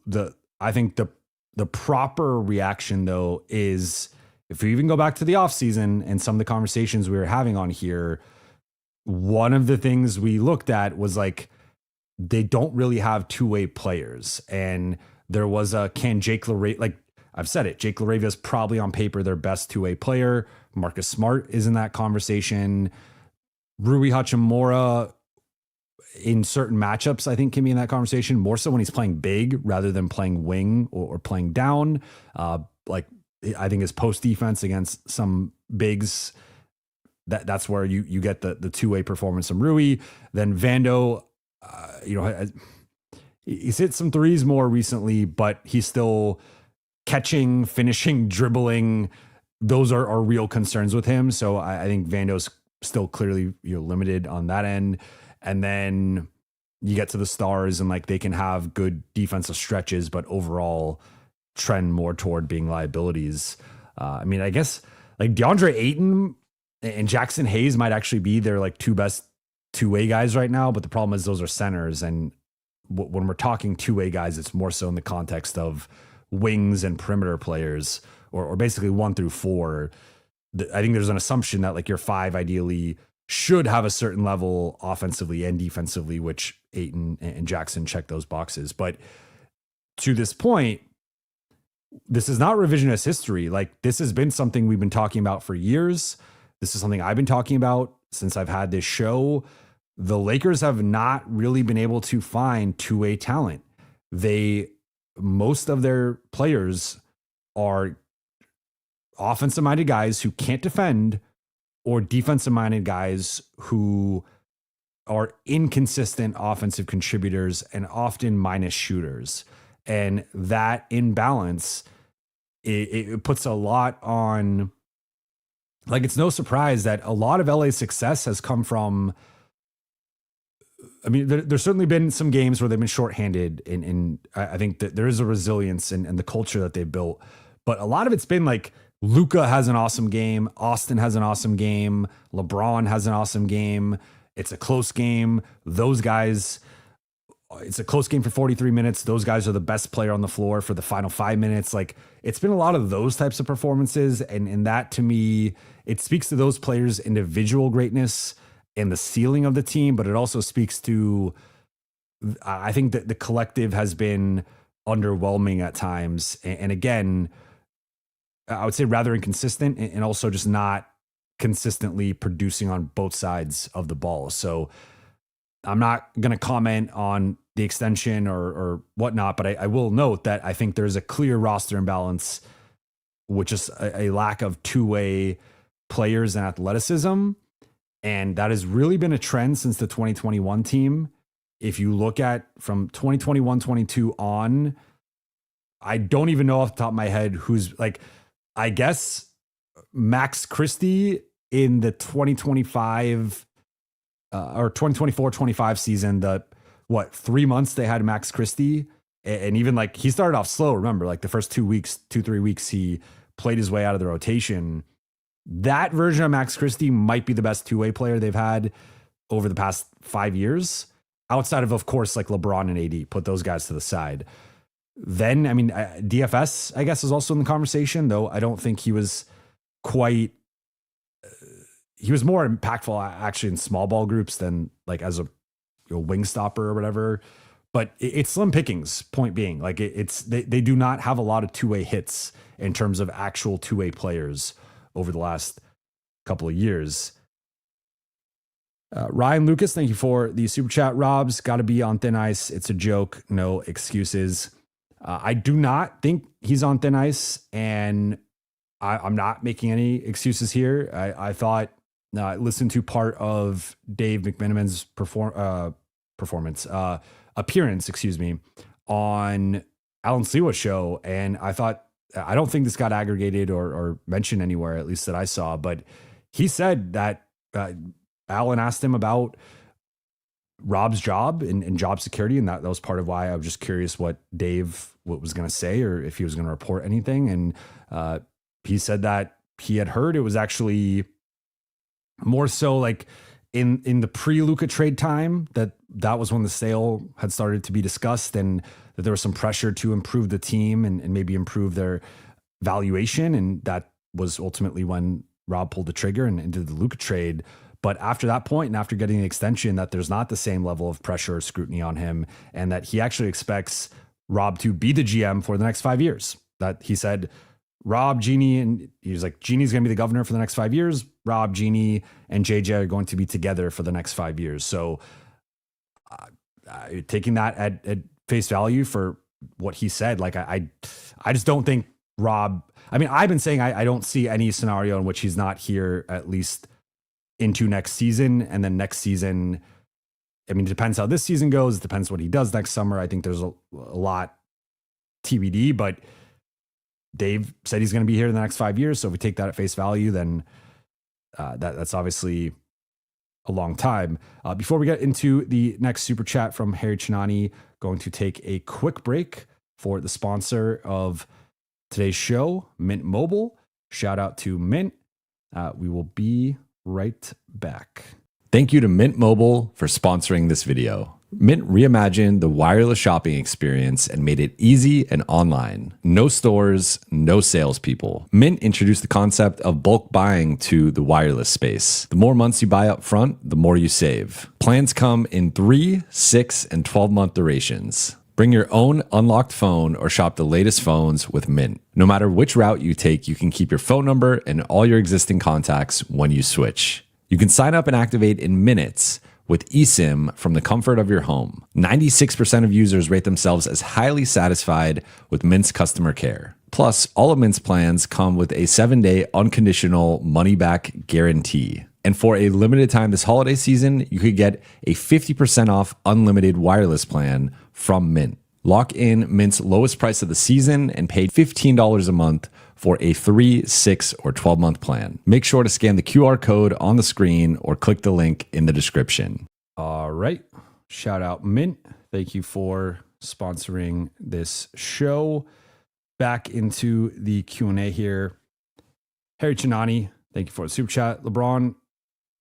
I think the proper reaction though is if we even go back to the offseason and some of the conversations we were having on here, one of the things we looked at was like they don't really have two-way players. And there was can Jake LaRavia, like I've said it, Jake LaRavia is probably on paper their best two-way player. Marcus Smart is in that conversation. Rui Hachimura in certain matchups, I think, can be in that conversation more so when he's playing big rather than playing wing or playing down. Like I think his post defense against some bigs, that's where you get the two-way performance from Rui. Then Vando, he's hit some threes more recently, but he's still catching, finishing, dribbling. Those are real concerns with him. So I think Vando's still clearly limited on that end. And then you get to the stars and like they can have good defensive stretches, but overall trend more toward being liabilities. I mean, I guess like DeAndre Ayton and Jackson Hayes might actually be their like two best two-way guys right now. But the problem is those are centers. And when we're talking two-way guys, it's more so in the context of wings and perimeter players or basically 1 through 4. I think there's an assumption that like your 5 ideally should have a certain level offensively and defensively, which Ayton and Jackson check those boxes. But to this point, this is not revisionist history. Like this has been something we've been talking about for years. This is something I've been talking about since I've had this show. The Lakers have not really been able to find two-way talent. Most of their players are offensive-minded guys who can't defend or defensive-minded guys who are inconsistent offensive contributors and often minus shooters. And that imbalance, it puts a lot on, like, it's no surprise that a lot of LA's success has come from, I mean, there's certainly been some games where they've been shorthanded, and I think that there is a resilience and the culture that they've built. But a lot of it's been like, Luka has an awesome game. Austin has an awesome game. LeBron has an awesome game. It's a close game. Those guys, it's a close game for 43 minutes. Those guys are the best player on the floor for the final 5 minutes. Like it's been a lot of those types of performances. And that to me, it speaks to those players' individual greatness and the ceiling of the team, but it also speaks to, I think that the collective has been underwhelming at times. And again, I would say rather inconsistent and also just not consistently producing on both sides of the ball. So I'm not going to comment on the extension or whatnot, but I will note that I think there's a clear roster imbalance, which is a lack of two-way players and athleticism. And that has really been a trend since the 2021 team. If you look at from 2021-22 on, I don't even know off the top of my head who's like, I guess Max Christie in the 2025 or 2024-25 season, 3 months they had Max Christie. And even like he started off slow. Remember, like the first 3 weeks, he played his way out of the rotation. That version of Max Christie might be the best two-way player they've had over the past 5 years, outside of course, like LeBron and AD. Put those guys to the side. Then, I mean, DFS, I guess, is also in the conversation, though I don't think he was quite, he was more impactful actually in small ball groups than like as a wing stopper or whatever. But it's slim pickings, point being. Like they do not have a lot of two-way hits in terms of actual two-way players over the last couple of years. Ryan Lucas, thank you for the super chat. Rob's got to be on thin ice. It's a joke. No excuses. I do not think he's on thin ice, and I'm not making any excuses here. I thought, I listened to part of Dave McMenamin's appearance, on Alan Sliwa's show, and I thought, I don't think this got aggregated or mentioned anywhere, at least that I saw, but he said that Alan asked him about Rob's job and job security. And that was part of why I was just curious what was going to say, or if he was going to report anything. And he said that he had heard it was actually more so like in the pre-Luka trade time, that was when the sale had started to be discussed, and that there was some pressure to improve the team and maybe improve their valuation. And that was ultimately when Rob pulled the trigger and did the Luka trade. But after that point, and after getting the extension, that there's not the same level of pressure or scrutiny on him, and that he actually expects Rob to be the GM for the next 5 years. That he said, Rob, Jeannie, and he was like, Jeannie's going to be the governor for the next 5 years. Rob, Jeannie, and JJ are going to be together for the next 5 years. So taking that at face value for what he said, like I just don't think Rob, I mean, I've been saying I don't see any scenario in which he's not here at least into next season. And then next season, I mean, it depends how this season goes. It depends what he does next summer. I think there's a lot TBD, but Dave said he's going to be here in the next 5 years. So if we take that at face value, then that's obviously a long time. Before we get into the next super chat from Harry Chinani, going to take a quick break for the sponsor of today's show, Mint Mobile. Shout out to Mint. We will be right back. Thank you to Mint Mobile for sponsoring this video. Mint reimagined the wireless shopping experience and made it easy and online. No stores, no salespeople. Mint introduced the concept of bulk buying to the wireless space. The more months you buy up front, the more you save. Plans come in 3, 6, and 12-month durations. Bring your own unlocked phone or shop the latest phones with Mint. No matter which route you take, you can keep your phone number and all your existing contacts when you switch. You can sign up and activate in minutes with eSIM from the comfort of your home. 96% of users rate themselves as highly satisfied with Mint's customer care. Plus, all of Mint's plans come with a 7-day unconditional money-back guarantee. And for a limited time this holiday season, you could get a 50% off unlimited wireless plan from Mint. Lock in Mint's lowest price of the season and pay $15 a month for a 3, 6, or 12-month plan. Make sure to scan the QR code on the screen or click the link in the description. All right. Shout out Mint. Thank you for sponsoring this show. Back into the Q&A here. Harry Chinani, thank you for the super chat. LeBron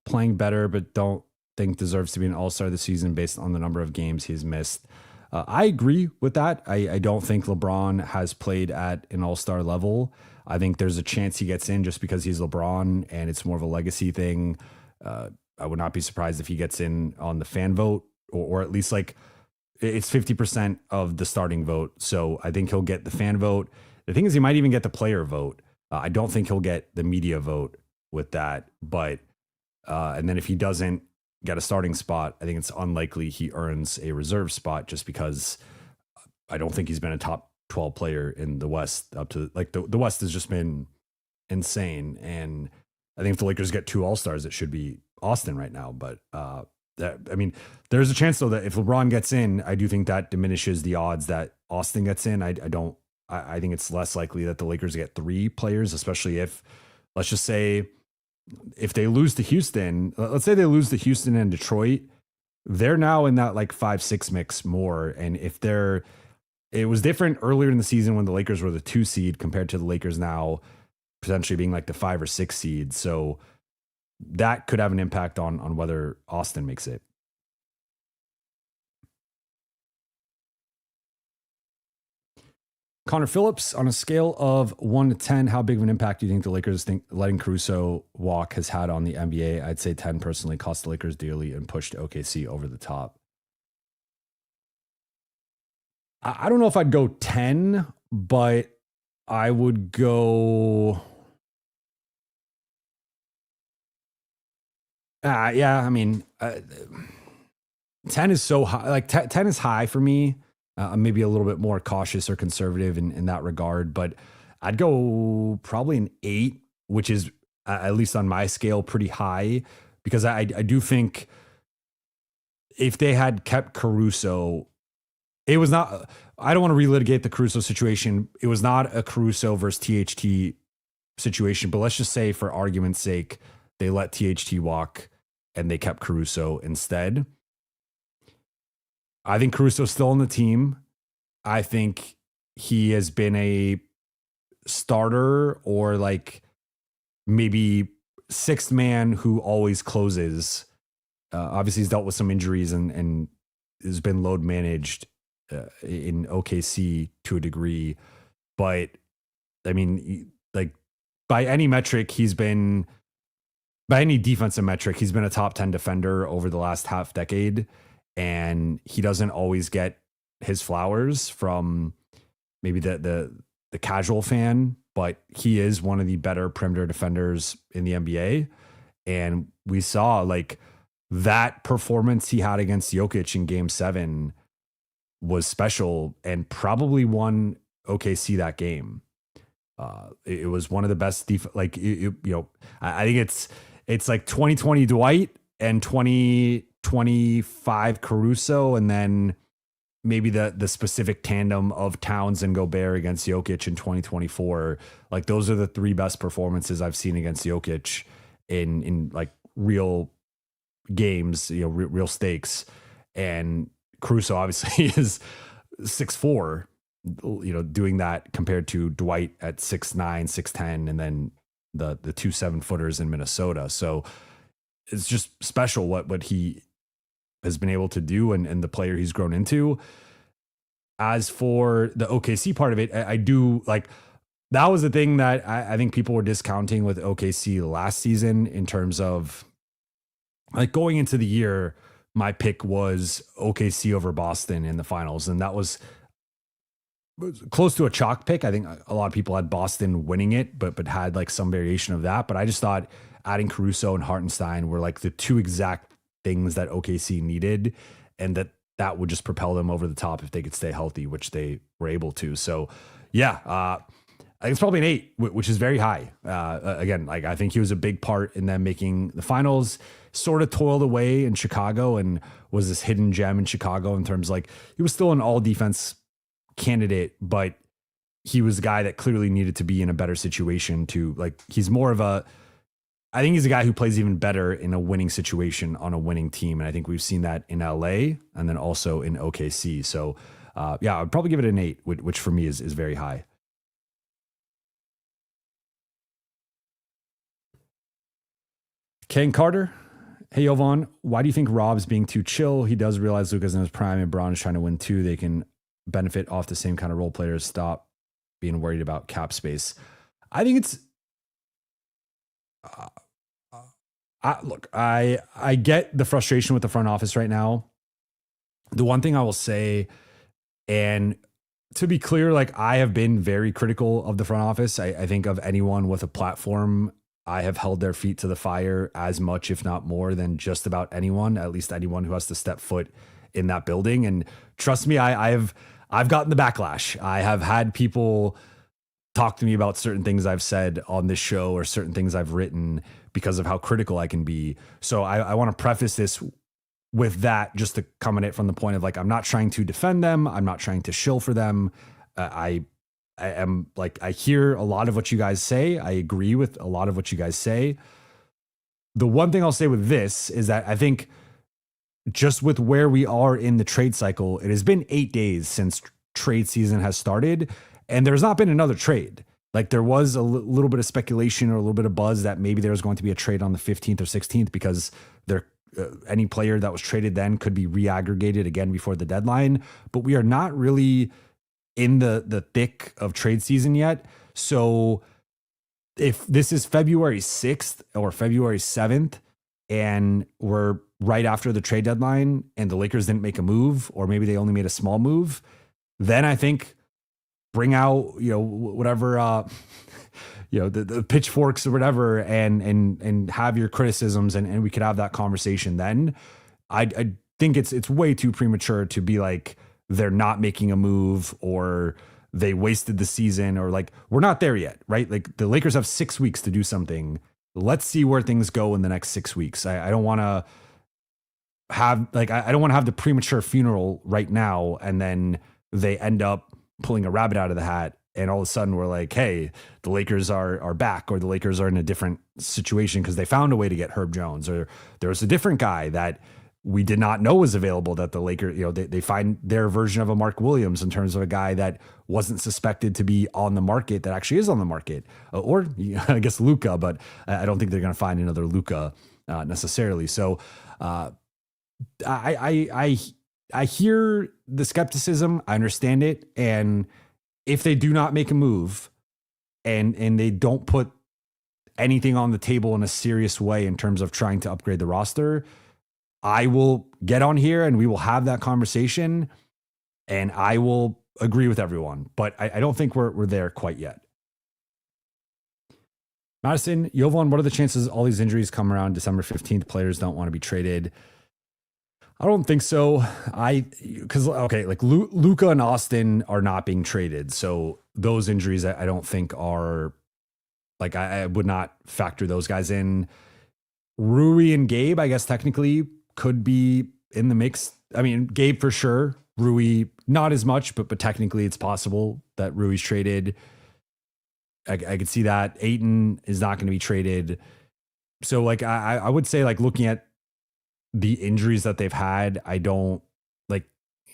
playing better, but don't think deserves to be an all-star this season based on the number of games he's missed. I agree with that. I don't think LeBron has played at an all-star level. I think there's a chance he gets in just because he's LeBron and it's more of a legacy thing. I would not be surprised if he gets in on the fan vote, or at least like it's 50% of the starting vote. So I think he'll get the fan vote. The thing is, he might even get the player vote. I don't think he'll get the media vote with that. But and then if he doesn't get a starting spot, I think it's unlikely he earns a reserve spot, just because I don't think he's been a top 12 player in the West up to like the West has just been insane. And I think if the Lakers get 2 All-Stars, it should be Austin right now. But I mean, there's a chance though that if LeBron gets in, I do think that diminishes the odds that Austin gets in. I think it's less likely that the Lakers get 3 players, especially if, let's just say, if they lose to Houston, let's say they lose to Houston and Detroit, they're now in that like 5-6 mix more. And if it was different earlier in the season when the Lakers were the 2 seed compared to the Lakers now potentially being like the 5 or 6 seed. So that could have an impact on whether Austin makes it. Connor Phillips, on a scale of 1 to 10, how big of an impact do you think the Lakers think letting Caruso walk has had on the NBA? I'd say 10 personally. Cost the Lakers dearly and pushed OKC over the top. I don't know if I'd go 10, but I would go... yeah, I mean, 10 is so high. Like 10 is high for me. I'm maybe a little bit more cautious or conservative in that regard, but I'd go probably an 8, which is at least on my scale pretty high, because I do think if they had kept Caruso, it was not, I don't want to relitigate the Caruso situation. It was not a Caruso versus THT situation, but let's just say for argument's sake, they let THT walk and they kept Caruso instead. I think Caruso's still on the team. I think he has been a starter or like maybe sixth man who always closes. Obviously, he's dealt with some injuries and has been load managed in OKC to a degree. But I mean, like by any metric, by any defensive metric, he's been a top 10 defender over the last half decade. And he doesn't always get his flowers from maybe the casual fan, but he is one of the better perimeter defenders in the NBA. And we saw like that performance he had against Jokic in game 7 was special and probably won OKC that game. It was one of the best I think it's like 2020 Dwight and 2025 Caruso, and then maybe the specific tandem of Towns and Gobert against Jokic in 2024. Like those are the three best performances I've seen against Jokic in like real games, real stakes. And Caruso obviously is 6'4", doing that compared to Dwight at 6'9", 6'10", and then the 2 7-footers in Minnesota. So it's just special what he has been able to do and the player he's grown into. As for the OKC part of it, I do like that was the thing that I think people were discounting with OKC last season in terms of like going into the year. My pick was OKC over Boston in the finals, and that was close to a chalk pick. I think a lot of people had Boston winning it, but had like some variation of that. But I just thought adding Caruso and Hartenstein were like the two exact things that OKC needed, and that would just propel them over the top if they could stay healthy, which they were able to. So yeah, I think it's probably an 8, which is very high. Again, like I think he was a big part in them making the finals, sort of toiled away in Chicago and was this hidden gem in Chicago in terms of like he was still an all defense candidate, but he was the guy that clearly needed to be in a better situation to like, he's more of I think he's a guy who plays even better in a winning situation on a winning team. And I think we've seen that in LA and then also in OKC. So yeah, I'd probably give it an 8, which for me is very high. Ken Carter. Hey, Jovan, why do you think Rob's being too chill? He does realize Luka's in his prime and Braun is trying to win too. They can benefit off the same kind of role players. Stop being worried about cap space. I think it's, look, I get the frustration with the front office right now. The one thing I will say, and to be clear, like I have been very critical of the front office. I think of anyone with a platform, I have held their feet to the fire as much, if not more, than just about anyone, at least anyone who has to step foot in that building. And trust me, I've gotten the backlash. I have had people talk to me about certain things I've said on this show or certain things I've written because of how critical I can be. So I want to preface this with that, just to come at it from the point of like, I'm not trying to defend them. I'm not trying to shill for them. I am like, I hear a lot of what you guys say. I agree with a lot of what you guys say. The one thing I'll say with this is that I think just with where we are in the trade cycle, it has been 8 days since trade season has started, and there's not been another trade. Like there was a little bit of speculation or a little bit of buzz that maybe there was going to be a trade on the 15th or 16th because any player that was traded then could be reaggregated again before the deadline. But we are not really in the thick of trade season yet. So if this is February 6th or February 7th and we're right after the trade deadline and the Lakers didn't make a move, or maybe they only made a small move, then I think bring out, whatever, the pitchforks or whatever, and have your criticisms, and we could have that conversation then. I think it's way too premature to be like, they're not making a move or they wasted the season, or like, we're not there yet, right? Like the Lakers have 6 weeks to do something. Let's see where things go in the next 6 weeks. I don't want to have I don't want to have the premature funeral right now, and then they end up pulling a rabbit out of the hat, and all of a sudden we're like, hey, the Lakers are back, or the Lakers are in a different situation because they found a way to get Herb Jones, or there's a different guy that we did not know was available, that the Lakers, they find their version of a Mark Williams in terms of a guy that wasn't suspected to be on the market that actually is on the market, or I guess Luka, but I don't think they're going to find another Luka necessarily. So I hear the skepticism. I understand it. And if they do not make a move and they don't put anything on the table in a serious way in terms of trying to upgrade the roster, I will get on here and we will have that conversation and I will agree with everyone. But I don't think we're there quite yet. Madison, Jovan, what are the chances all these injuries come around December 15th? Players don't want to be traded. I don't think so. Like Luka and Austin are not being traded. So those injuries I don't think are, like, I would not factor those guys in. Rui and Gabe, I guess technically could be in the mix. I mean, Gabe for sure. Rui, not as much, but technically it's possible that Rui's traded. I could see that. Ayton is not going to be traded. So like, I would say, like, looking at the injuries that they've had, I don't like,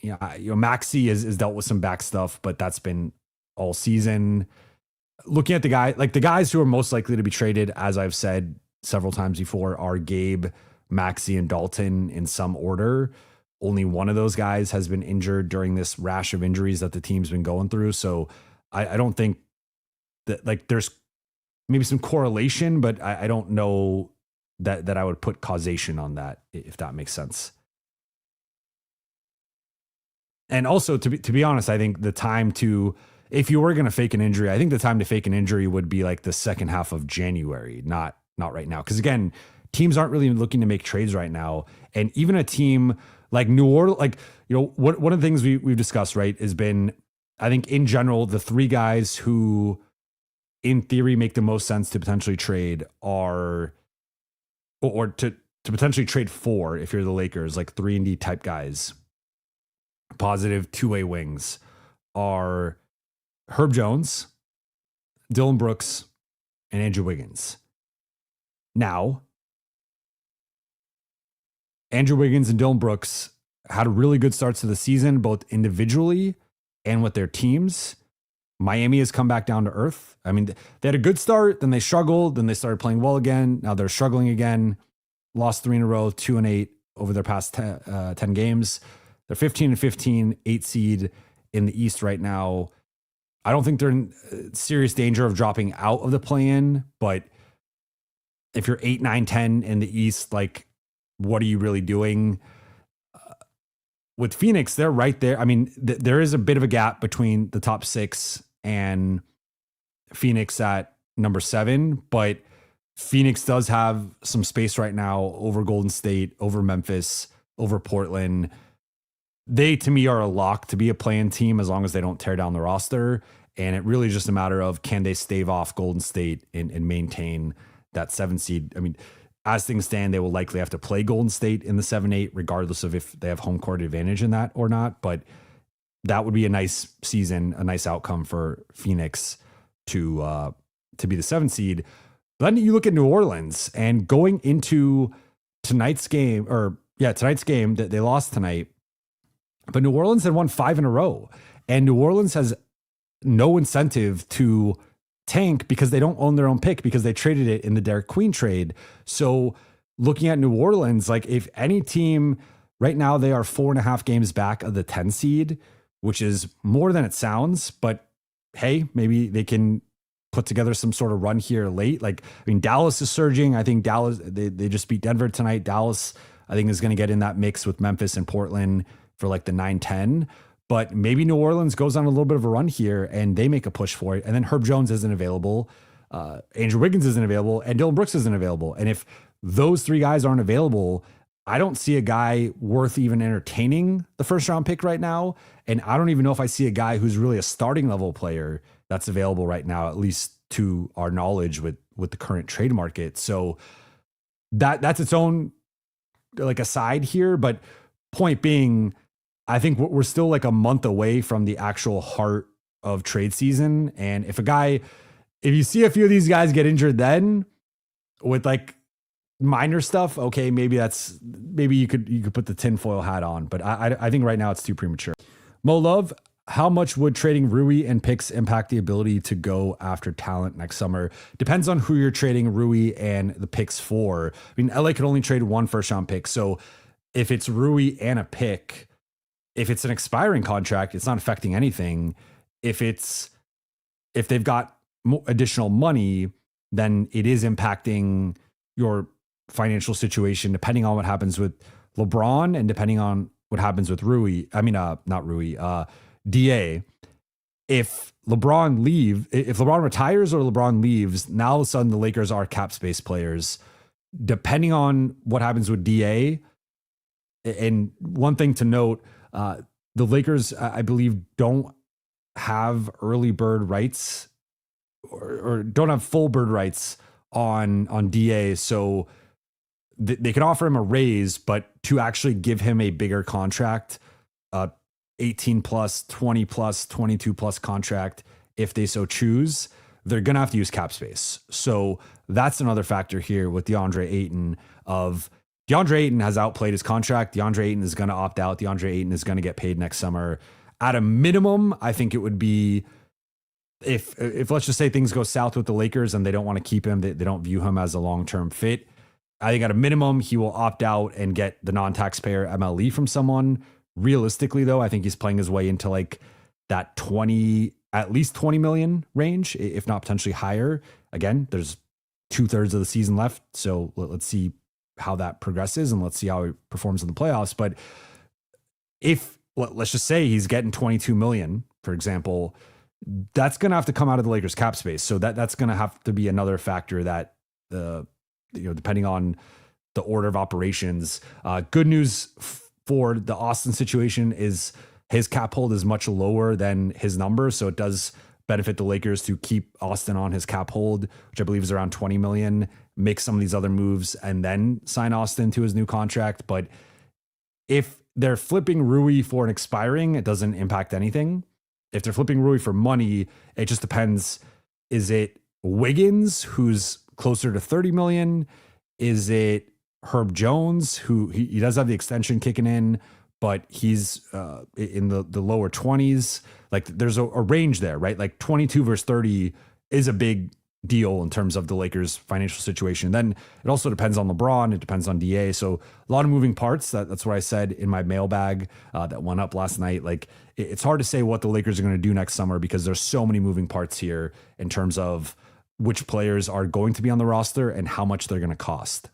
Maxey has dealt with some back stuff, but that's been all season. Looking at the guys who are most likely to be traded, as I've said several times before, are Gabe, Maxey, and Dalton in some order. Only one of those guys has been injured during this rash of injuries that the team's been going through. So I don't think that, like, there's maybe some correlation, but I don't know that I would put causation on that, if that makes sense. And also, to be honest, I think the time to, if you were going to fake an injury, I think the time to fake an injury would be like the second half of January, not right now. Because again, teams aren't really looking to make trades right now. And even a team like New Orleans, like, one of the things we've discussed, right, has been, I think in general, the three guys who in theory make the most sense to potentially trade are, or to potentially trade for, if you're the Lakers, like 3-and-D type guys, positive two-way wings, are Herb Jones, Dylan Brooks, and Andrew Wiggins. Now, Andrew Wiggins and Dylan Brooks had really good starts to the season, both individually and with their teams. Miami has come back down to earth. I mean, they had a good start, then they struggled, then they started playing well again. Now they're struggling again. Lost 3 in a row, 2-8 over their past 10 games. They're 15-15, 8 seed in the East right now. I don't think they're in serious danger of dropping out of the play-in, but if you're 8, 9, 10 in the East, like, what are you really doing? With Phoenix, they're right there. I mean, there is a bit of a gap between the top 6 and Phoenix at number 7, but Phoenix does have some space right now over Golden State, over Memphis, over Portland. They, to me, are a lock to be a play-in team as long as they don't tear down the roster. And it really is just a matter of, can they stave off Golden State and maintain that 7 seed? I mean, as things stand, they will likely have to play Golden State in the 7-8, regardless of if they have home court advantage in that or not. But that would be a nice season, a nice outcome for Phoenix to be the 7 seed. But then you look at New Orleans, and going into tonight's game, that they lost tonight, but New Orleans had won 5 in a row, and New Orleans has no incentive to tank because they don't own their own pick, because they traded it in the Derek Queen trade. So looking at New Orleans, like, if any team right now, they are 4.5 games back of the 10 seed, which is more than it sounds, but hey, maybe they can put together some sort of run here late. Like, I mean, Dallas is surging. I think Dallas, they just beat Denver tonight. Dallas, I think, is going to get in that mix with Memphis and Portland for like the 9-10. But maybe New Orleans goes on a little bit of a run here and they make a push for it. And then Herb Jones isn't available. Andrew Wiggins isn't available, and Dylan Brooks isn't available. And if those 3 guys aren't available, I don't see a guy worth even entertaining the first round pick right now. And I don't even know if I see a guy who's really a starting level player that's available right now, at least to our knowledge with the current trade market. So that's its own, like, aside here. But point being, I think we're still like a month away from the actual heart of trade season. And if you see a few of these guys get injured then, with like minor stuff, okay, maybe you could put the tinfoil hat on, but I think right now it's too premature. Mo Love, how much would trading Rui and picks impact the ability to go after talent next summer? Depends on who you're trading Rui and the picks for. I mean, LA could only trade one first round pick, so if it's Rui and a pick, if it's an expiring contract, it's not affecting anything. If they've got additional money, then it is impacting your financial situation, depending on what happens with LeBron and depending on what happens with Rui. I mean, not Rui, DA. If LeBron retires or LeBron leaves, now all of a sudden the Lakers are cap space players. Depending on what happens with DA, and one thing to note, the Lakers, I believe, don't have early bird rights or don't have full bird rights on DA. So they can offer him a raise, but to actually give him a bigger contract, 18 plus, 20 plus, 22 plus contract, if they so choose, they're going to have to use cap space. So that's another factor here with DeAndre Ayton DeAndre Ayton has outplayed his contract. DeAndre Ayton is going to opt out. DeAndre Ayton is going to get paid next summer. At a minimum, I think it would be if let's just say things go south with the Lakers and they don't want to keep him, they don't view him as a long-term fit. I think at a minimum, he will opt out and get the non-taxpayer MLE from someone. Realistically, though, I think he's playing his way into like that at least 20 million range, if not potentially higher. Again, there's 2/3 of the season left. So let's see how that progresses and let's see how he performs in the playoffs. But let's just say he's getting 22 million, for example, that's going to have to come out of the Lakers cap space. So that's going to have to be another factor that, depending on the order of operations. Good news for the Austin situation is his cap hold is much lower than his number. So it does benefit the Lakers to keep Austin on his cap hold, which I believe is around 20 million, make some of these other moves and then sign Austin to his new contract. But if they're flipping Rui for an expiring, it doesn't impact anything. If they're flipping Rui for money, it just depends. Is it Wiggins, who's closer to 30 million? Is it Herb Jones, who he does have the extension kicking in, but he's in the lower 20s? Like there's a range there, right? Like 22 versus 30 is a big deal in terms of the Lakers' financial situation. Then it also depends on LeBron. It depends on DA. So a lot of moving parts. That's what I said in my mailbag that went up last night. Like it's hard to say what the Lakers are going to do next summer because there's so many moving parts here in terms of which players are going to be on the roster and how much they're going to cost.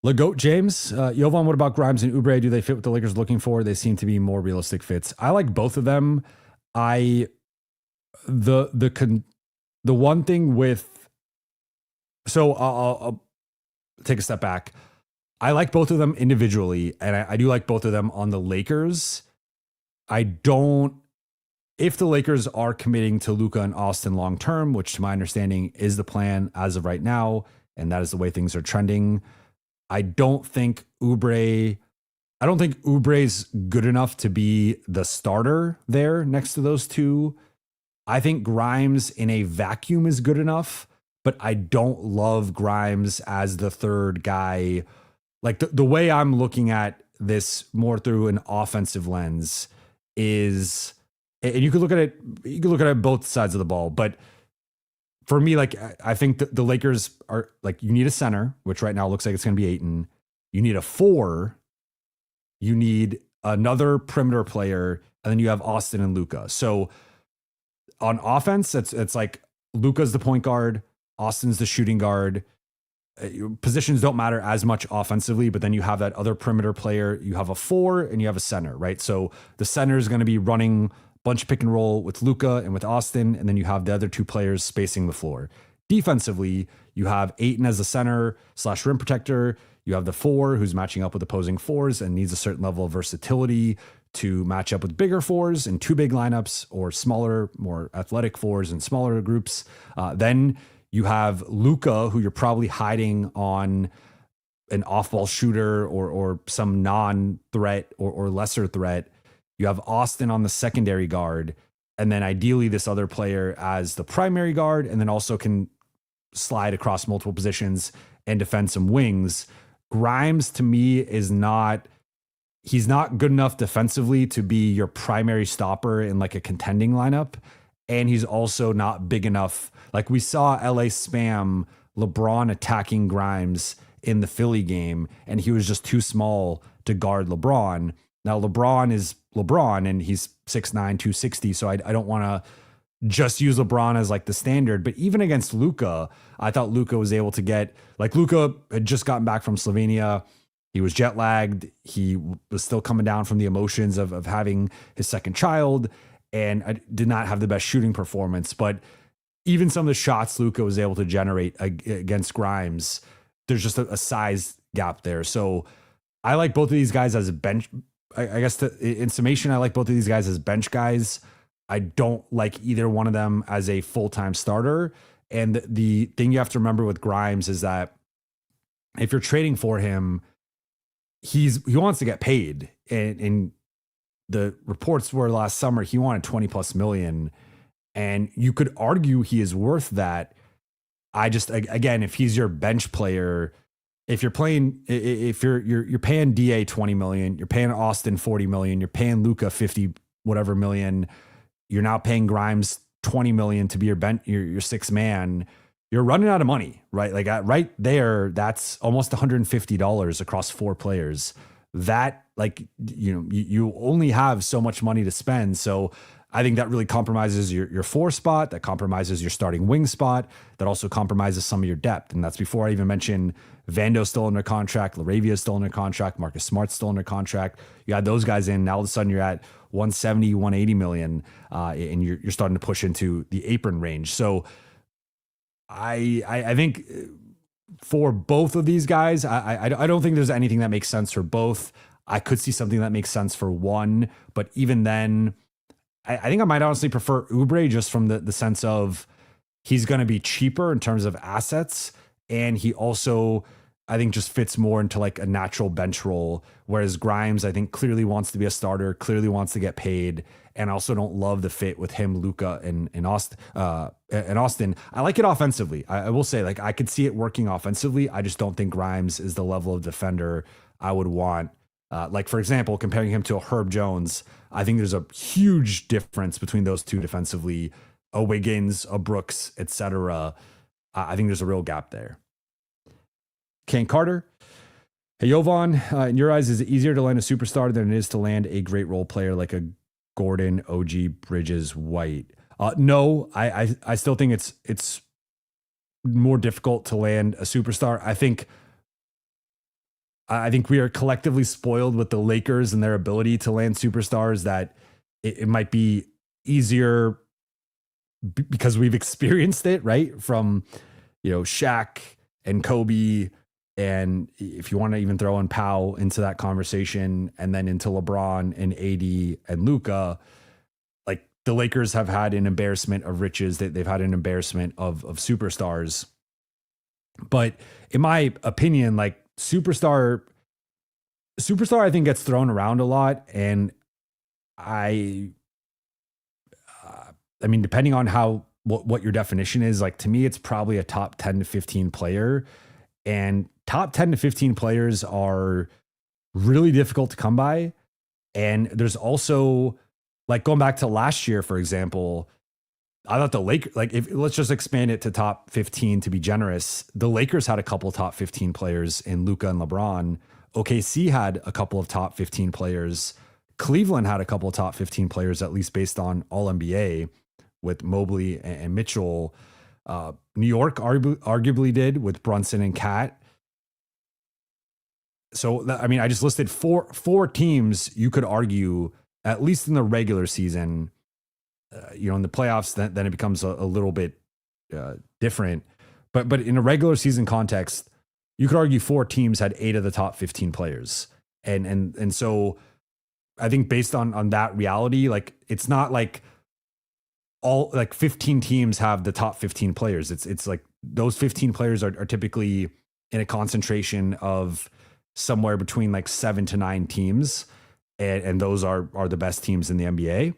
LeGoat James, Jovan, what about Grimes and Oubre? Do they fit what the Lakers are looking for? They seem to be more realistic fits. I like both of them. The one thing with, so I'll take a step back. I like both of them individually, and I do like both of them on the Lakers. If the Lakers are committing to Luka and Austin long-term, which to my understanding is the plan as of right now, and that is the way things are trending, I don't think Oubre's good enough to be the starter there next to those two. I think Grimes in a vacuum is good enough, but I don't love Grimes as the third guy. Like the way I'm looking at this more through an offensive lens is, and you could look at it both sides of the ball, but for me, like I think the Lakers are like, you need a center, which right now looks like it's going to be Ayton. You need a 4. You need another perimeter player, and then you have Austin and Luka. So on offense, it's like Luka's the point guard, Austin's the shooting guard. Positions don't matter as much offensively, but then you have that other perimeter player. You have a 4 and you have a center, right? So the center is going to be running bunch of pick and roll with Luka and with Austin, and then you have the other 2 players spacing the floor. Defensively, you have Ayton as a center / rim protector. You have the 4 who's matching up with opposing 4s and needs a certain level of versatility to match up with bigger 4s in 2 big lineups or smaller, more athletic 4s in smaller groups. Then you have Luka, who you're probably hiding on an off-ball shooter or some non-threat or lesser threat. You have Austin on the secondary guard, and then ideally this other player as the primary guard, and then also can slide across multiple positions and defend some wings. Grimes to me he's not good enough defensively to be your primary stopper in like a contending lineup. And he's also not big enough. Like we saw LA spam LeBron attacking Grimes in the Philly game, and he was just too small to guard LeBron. Now LeBron is LeBron and he's 6'9", 260. So I don't want to just use LeBron as like the standard, but even against Luka, I thought Luka was able to get, like, Luka had just gotten back from Slovenia. He was jet lagged. He was still coming down from the emotions of having his second child, and I did not have the best shooting performance. But even some of the shots Luka was able to generate against Grimes, there's just a size gap there. So I like both of these guys as a bench. I guess in summation, I like both of these guys as bench guys. I don't like either one of them as a full-time starter. And the thing you have to remember with Grimes is that if you're trading for him, he wants to get paid. And the reports were last summer, he wanted 20 plus million. And you could argue he is worth that. Again, if he's your bench player, if you're playing, if you're paying DA 20 million, you're paying Austin 40 million, you're paying Luka 50 whatever million, you're now paying Grimes 20 million to be your sixth man, you're running out of money, right? Like right there, that's almost $150 across 4 players. That, like, you only have so much money to spend. So I think that really compromises your 4 spot, that compromises your starting wing spot, that also compromises some of your depth. And that's before I even mention Vando's still under contract, Reaves still under contract, Marcus Smart's still under contract. You add those guys in, now all of a sudden you're at 170, 180 million, and you're starting to push into the apron range. So I think for both of these guys, I don't think there's anything that makes sense for both. I could see something that makes sense for one, but even then, I think I might honestly prefer Oubre just from the sense of he's going to be cheaper in terms of assets. And he also, I think, just fits more into like a natural bench role. Whereas Grimes, I think, clearly wants to be a starter, clearly wants to get paid. And I also don't love the fit with him, Luka, and Austin. I like it offensively. I will say, like, I could see it working offensively. I just don't think Grimes is the level of defender I would want. Like, for example, comparing him to a Herb Jones, I think there's a huge difference between those two defensively. A Wiggins, a Brooks, etc. I think there's a real gap there. Kane Carter. Hey, Jovan, in your eyes, is it easier to land a superstar than it is to land a great role player like a Gordon, OG, Bridges, White? No, I still think it's more difficult to land a superstar. I think we are collectively spoiled with the Lakers and their ability to land superstars, that it might be easier because we've experienced it, right? From, Shaq and Kobe, and if you want to even throw in Powell into that conversation, and then into LeBron and AD and Luka, like, the Lakers have had an embarrassment of riches. They've had an embarrassment of superstars. But in my opinion, like, superstar, I think, gets thrown around a lot. And I mean, depending on what your definition is, like, to me, it's probably a top 10 to 15 player, and top 10 to 15 players are really difficult to come by. And there's also, like, going back to last year, for example, I thought the Lakers, like, let's just expand it to top 15 to be generous. The Lakers had a couple of top 15 players in Luka and LeBron. OKC had a couple of top 15 players. Cleveland had a couple of top 15 players, at least based on All NBA, with Mobley and Mitchell. New York arguably did with Brunson and Cat. So, I mean, I just listed four teams you could argue, at least in the regular season. In the playoffs, then it becomes a little bit different. But in a regular season context, you could argue 4 teams had 8 of the top 15 players. And so I think based on that reality, like, it's not like all, like, 15 teams have the top 15 players. It's like those 15 players are typically in a concentration of somewhere between like 7 to 9 teams. And those are the best teams in the NBA.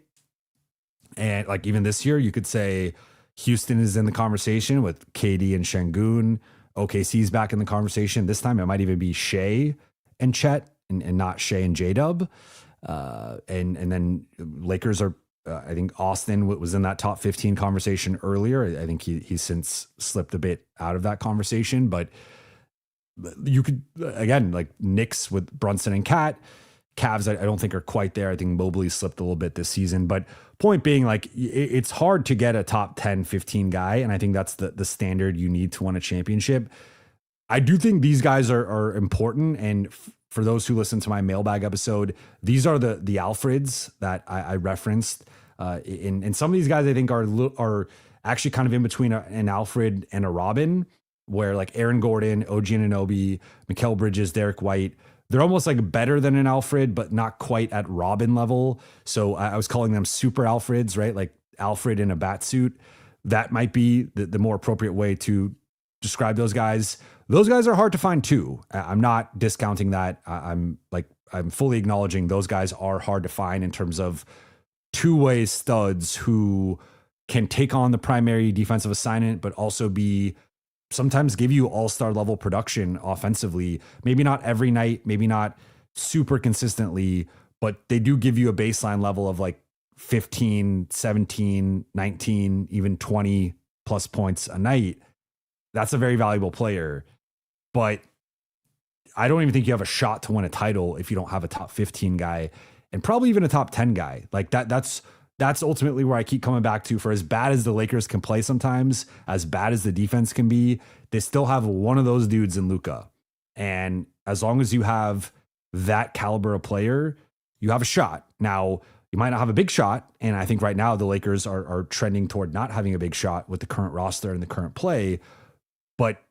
And, like, even this year, you could say Houston is in the conversation with KD and Şengün. OKC's back in the conversation. This time it might even be Shea and Chet and not Shea and J-Dub. And then Lakers are, I think Austin was in that top 15 conversation earlier. I think he's since slipped a bit out of that conversation, but you could, again, like Knicks with Brunson and Cat. Cavs, I don't think are quite there. I think Mobley slipped a little bit this season, but point being, like, it's hard to get a top 10, 15 guy. And I think that's the standard you need to win a championship. I do think these guys are important. And for those who listen to my mailbag episode, these are the Alfreds that I referenced. And some of these guys I think are actually kind of in between an Alfred and a Robin, where like Aaron Gordon, OG Anunoby, Mikal Bridges, Derek White, they're almost like better than an Alfred, but not quite at Robin level. So I was calling them super Alfreds, right? Like Alfred in a bat suit. That might be the more appropriate way to describe those guys. Those guys are hard to find too. I'm not discounting that. I'm fully acknowledging those guys are hard to find in terms of two-way studs who can take on the primary defensive assignment, but also sometimes give you all-star level production offensively. Maybe not every night, maybe not super consistently, but they do give you a baseline level of like 15, 17, 19, even 20 plus points a night. That's a very valuable player. But I don't even think you have a shot to win a title if you don't have a top 15 guy and probably even a top 10 guy. Like that's ultimately where I keep coming back to. For as bad as the Lakers can play sometimes, as bad as the defense can be, they still have one of those dudes in Luka. And as long as you have that caliber of player, you have a shot. Now, you might not have a big shot. And I think right now the Lakers are trending toward not having a big shot with the current roster and the current play. But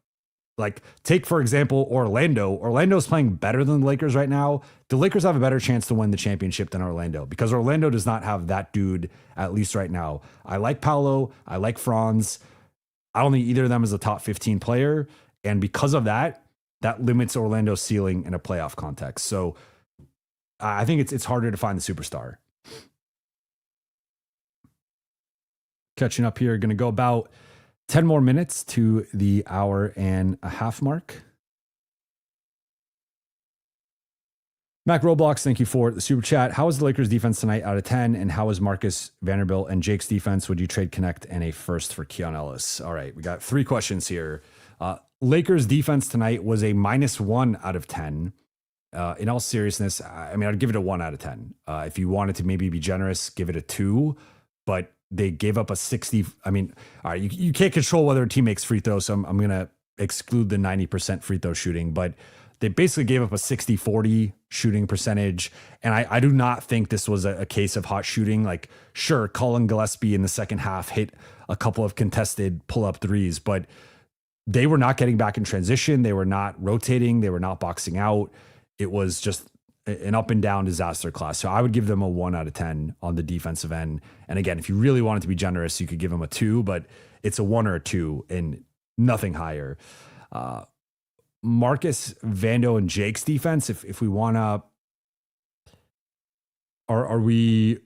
like, take, for example, Orlando. Orlando's playing better than the Lakers right now. The Lakers have a better chance to win the championship than Orlando because Orlando does not have that dude, at least right now. I like Paolo. I like Franz. I don't think either of them is a top 15 player. And because of that, that limits Orlando's ceiling in a playoff context. So I think it's harder to find the superstar. Catching up here, going to go about 10 more minutes to the hour and a half mark. Mac Roblox, thank you for the super chat. How is the Lakers defense tonight out of 10? And how is Marcus Vanderbilt and Jake's defense? Would you trade Connect and a first for Keon Ellis? All right, we got 3 questions here. Lakers defense tonight was a -1 out of 10. In all seriousness, I mean, I'd give it a 1 out of 10. If you wanted to maybe be generous, give it a 2, but they gave up a 60. I mean, all right, you can't control whether a team makes free throws, so I'm going to exclude the 90% free throw shooting, but they basically gave up a 60-40 shooting percentage. And I do not think this was a case of hot shooting. Like, sure, Colin Gillespie in the second half hit a couple of contested pull-up threes, but they were not getting back in transition. They were not rotating. They were not boxing out. It was just an up and down disaster class. So I would give them a 1 out of 10 on the defensive end. And again, if you really wanted to be generous, you could give them a 2, but it's a 1 or a 2 and nothing higher. Marcus, Vando, and Jake's defense, if we want to, are we,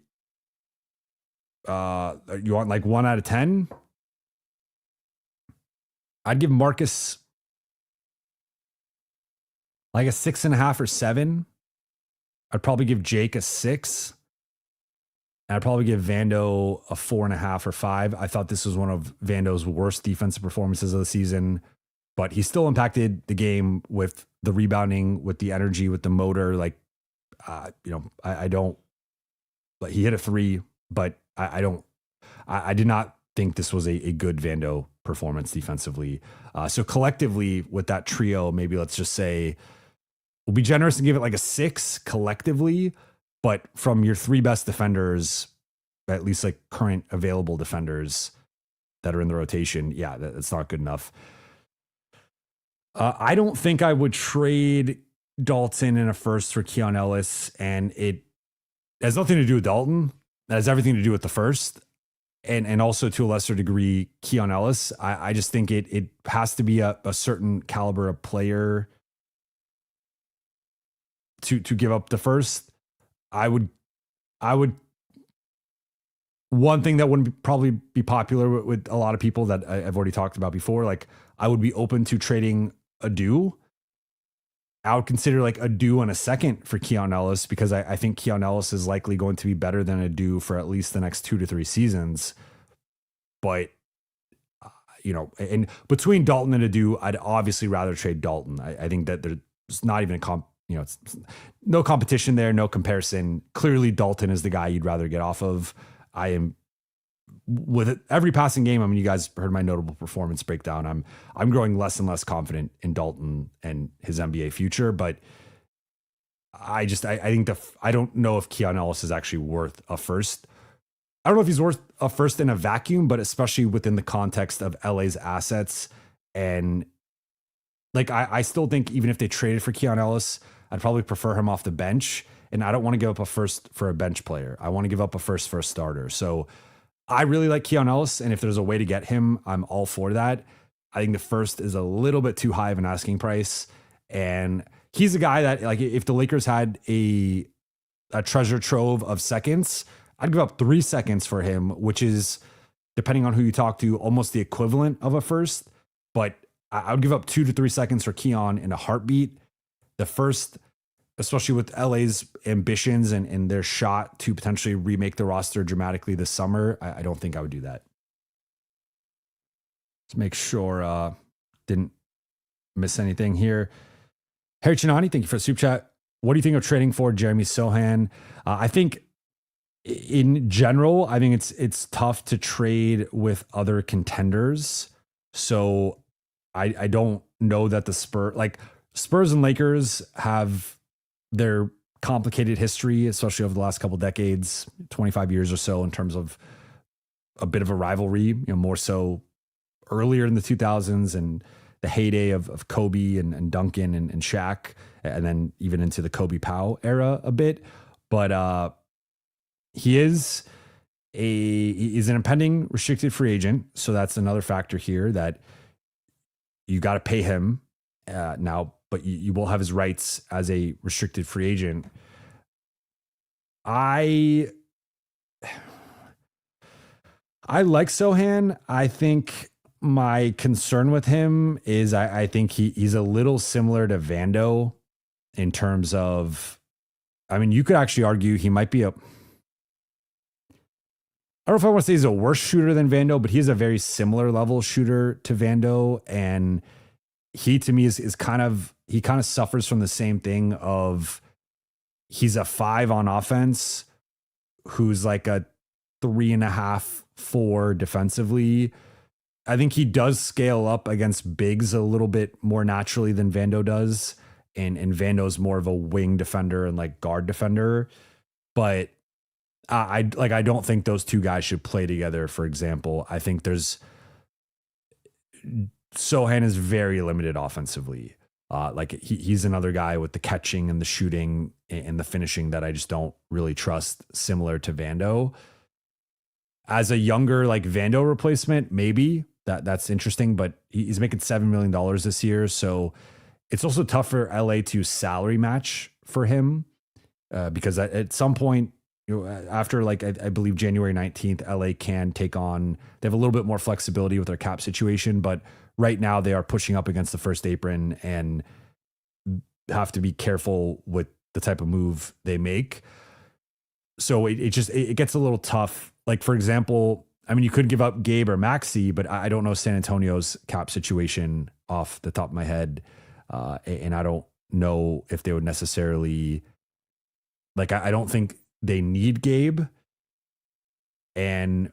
you want like 1 out of 10? I'd give Marcus like a 6.5 or 7. I'd probably give Jake a 6. And I'd probably give Vando a 4.5 or 5. I thought this was one of Vando's worst defensive performances of the season, but he still impacted the game with the rebounding, with the energy, with the motor. Like, I don't, like, he hit a 3, but I did not think this was a good Vando performance defensively. So collectively with that trio, maybe let's just say, we'll be generous and give it like a 6 collectively, but from your 3 best defenders, at least like current available defenders that are in the rotation, yeah, that's not good enough. I don't think I would trade Dalton in a first for Keon Ellis, and it has nothing to do with Dalton. That has everything to do with the first, and also to a lesser degree, Keon Ellis. I just think it has to be a certain caliber of player to give up the first. I would one thing that wouldn't probably be popular with a lot of people that I've already talked about before, like I would be open to trading Adu. I would consider like Adu and a second for Keon Ellis because I think Keon Ellis is likely going to be better than Adu for at least the next 2 to 3 seasons. But, and between Dalton and Adu, I'd obviously rather trade Dalton. I think that there's not even it's no competition there, no comparison. Clearly, Dalton is the guy you'd rather get off of. I am with every passing game. I mean, you guys heard my notable performance breakdown. I'm growing less and less confident in Dalton and his NBA future, but I think I don't know if Keon Ellis is actually worth a first. I don't know if he's worth a first in a vacuum, but especially within the context of LA's assets. And like, I still think even if they traded for Keon Ellis, I'd probably prefer him off the bench. And I don't want to give up a first for a bench player. I want to give up a first for a starter. So I really like Keon Ellis, and if there's a way to get him, I'm all for that. I think the first is a little bit too high of an asking price, and he's a guy that, like, if the Lakers had a treasure trove of seconds, I'd give up 3 seconds for him, which is, depending on who you talk to, almost the equivalent of a first. But I would give up 2 to 3 seconds for Keon in a heartbeat. The first, especially with LA's ambitions and their shot to potentially remake the roster dramatically this summer, I don't think I would do that. Let's make sure didn't miss anything here. Harry Chinani, thank you for the super chat. What do you think of trading for Jeremy Sohan? I think in general, I think it's tough to trade with other contenders. So I don't know that the Spurs and Lakers have their complicated history, especially over the last couple decades, 25 years or so, in terms of a bit of a rivalry, more so earlier in the 2000s and the heyday of Kobe and Duncan and Shaq, and then even into the Kobe Powell era a bit. But he's an impending restricted free agent. So that's another factor here, that you got to pay him now, but you will have his rights as a restricted free agent. I like Sohan. I think my concern with him is I think he's a little similar to Vando in terms of, I mean, you could actually argue he might be I don't know if I want to say he's a worse shooter than Vando, but he's a very similar level shooter to Vando. And he, to me, is kind of suffers from the same thing of, he's a 5 on offense who's like a 3.5, 4 defensively. I think he does scale up against bigs a little bit more naturally than Vando does. And Vando's more of a wing defender and like guard defender. But I don't think those two guys should play together, for example. I think Sohan is very limited offensively. He's another guy with the catching and the shooting and the finishing that I just don't really trust, similar to Vando. As a younger like Vando replacement, maybe that's interesting, but he's making $7 million this year. So it's also tough for LA to salary match for him because at some point, after I believe January 19th, LA can take on, they have a little bit more flexibility with their cap situation, but right now they are pushing up against the first apron and have to be careful with the type of move they make. So it gets a little tough. Like, for example, I mean, you could give up Gabe or Maxey, but I don't know San Antonio's cap situation off the top of my head. And I don't know if they would necessarily, I don't think they need Gabe. And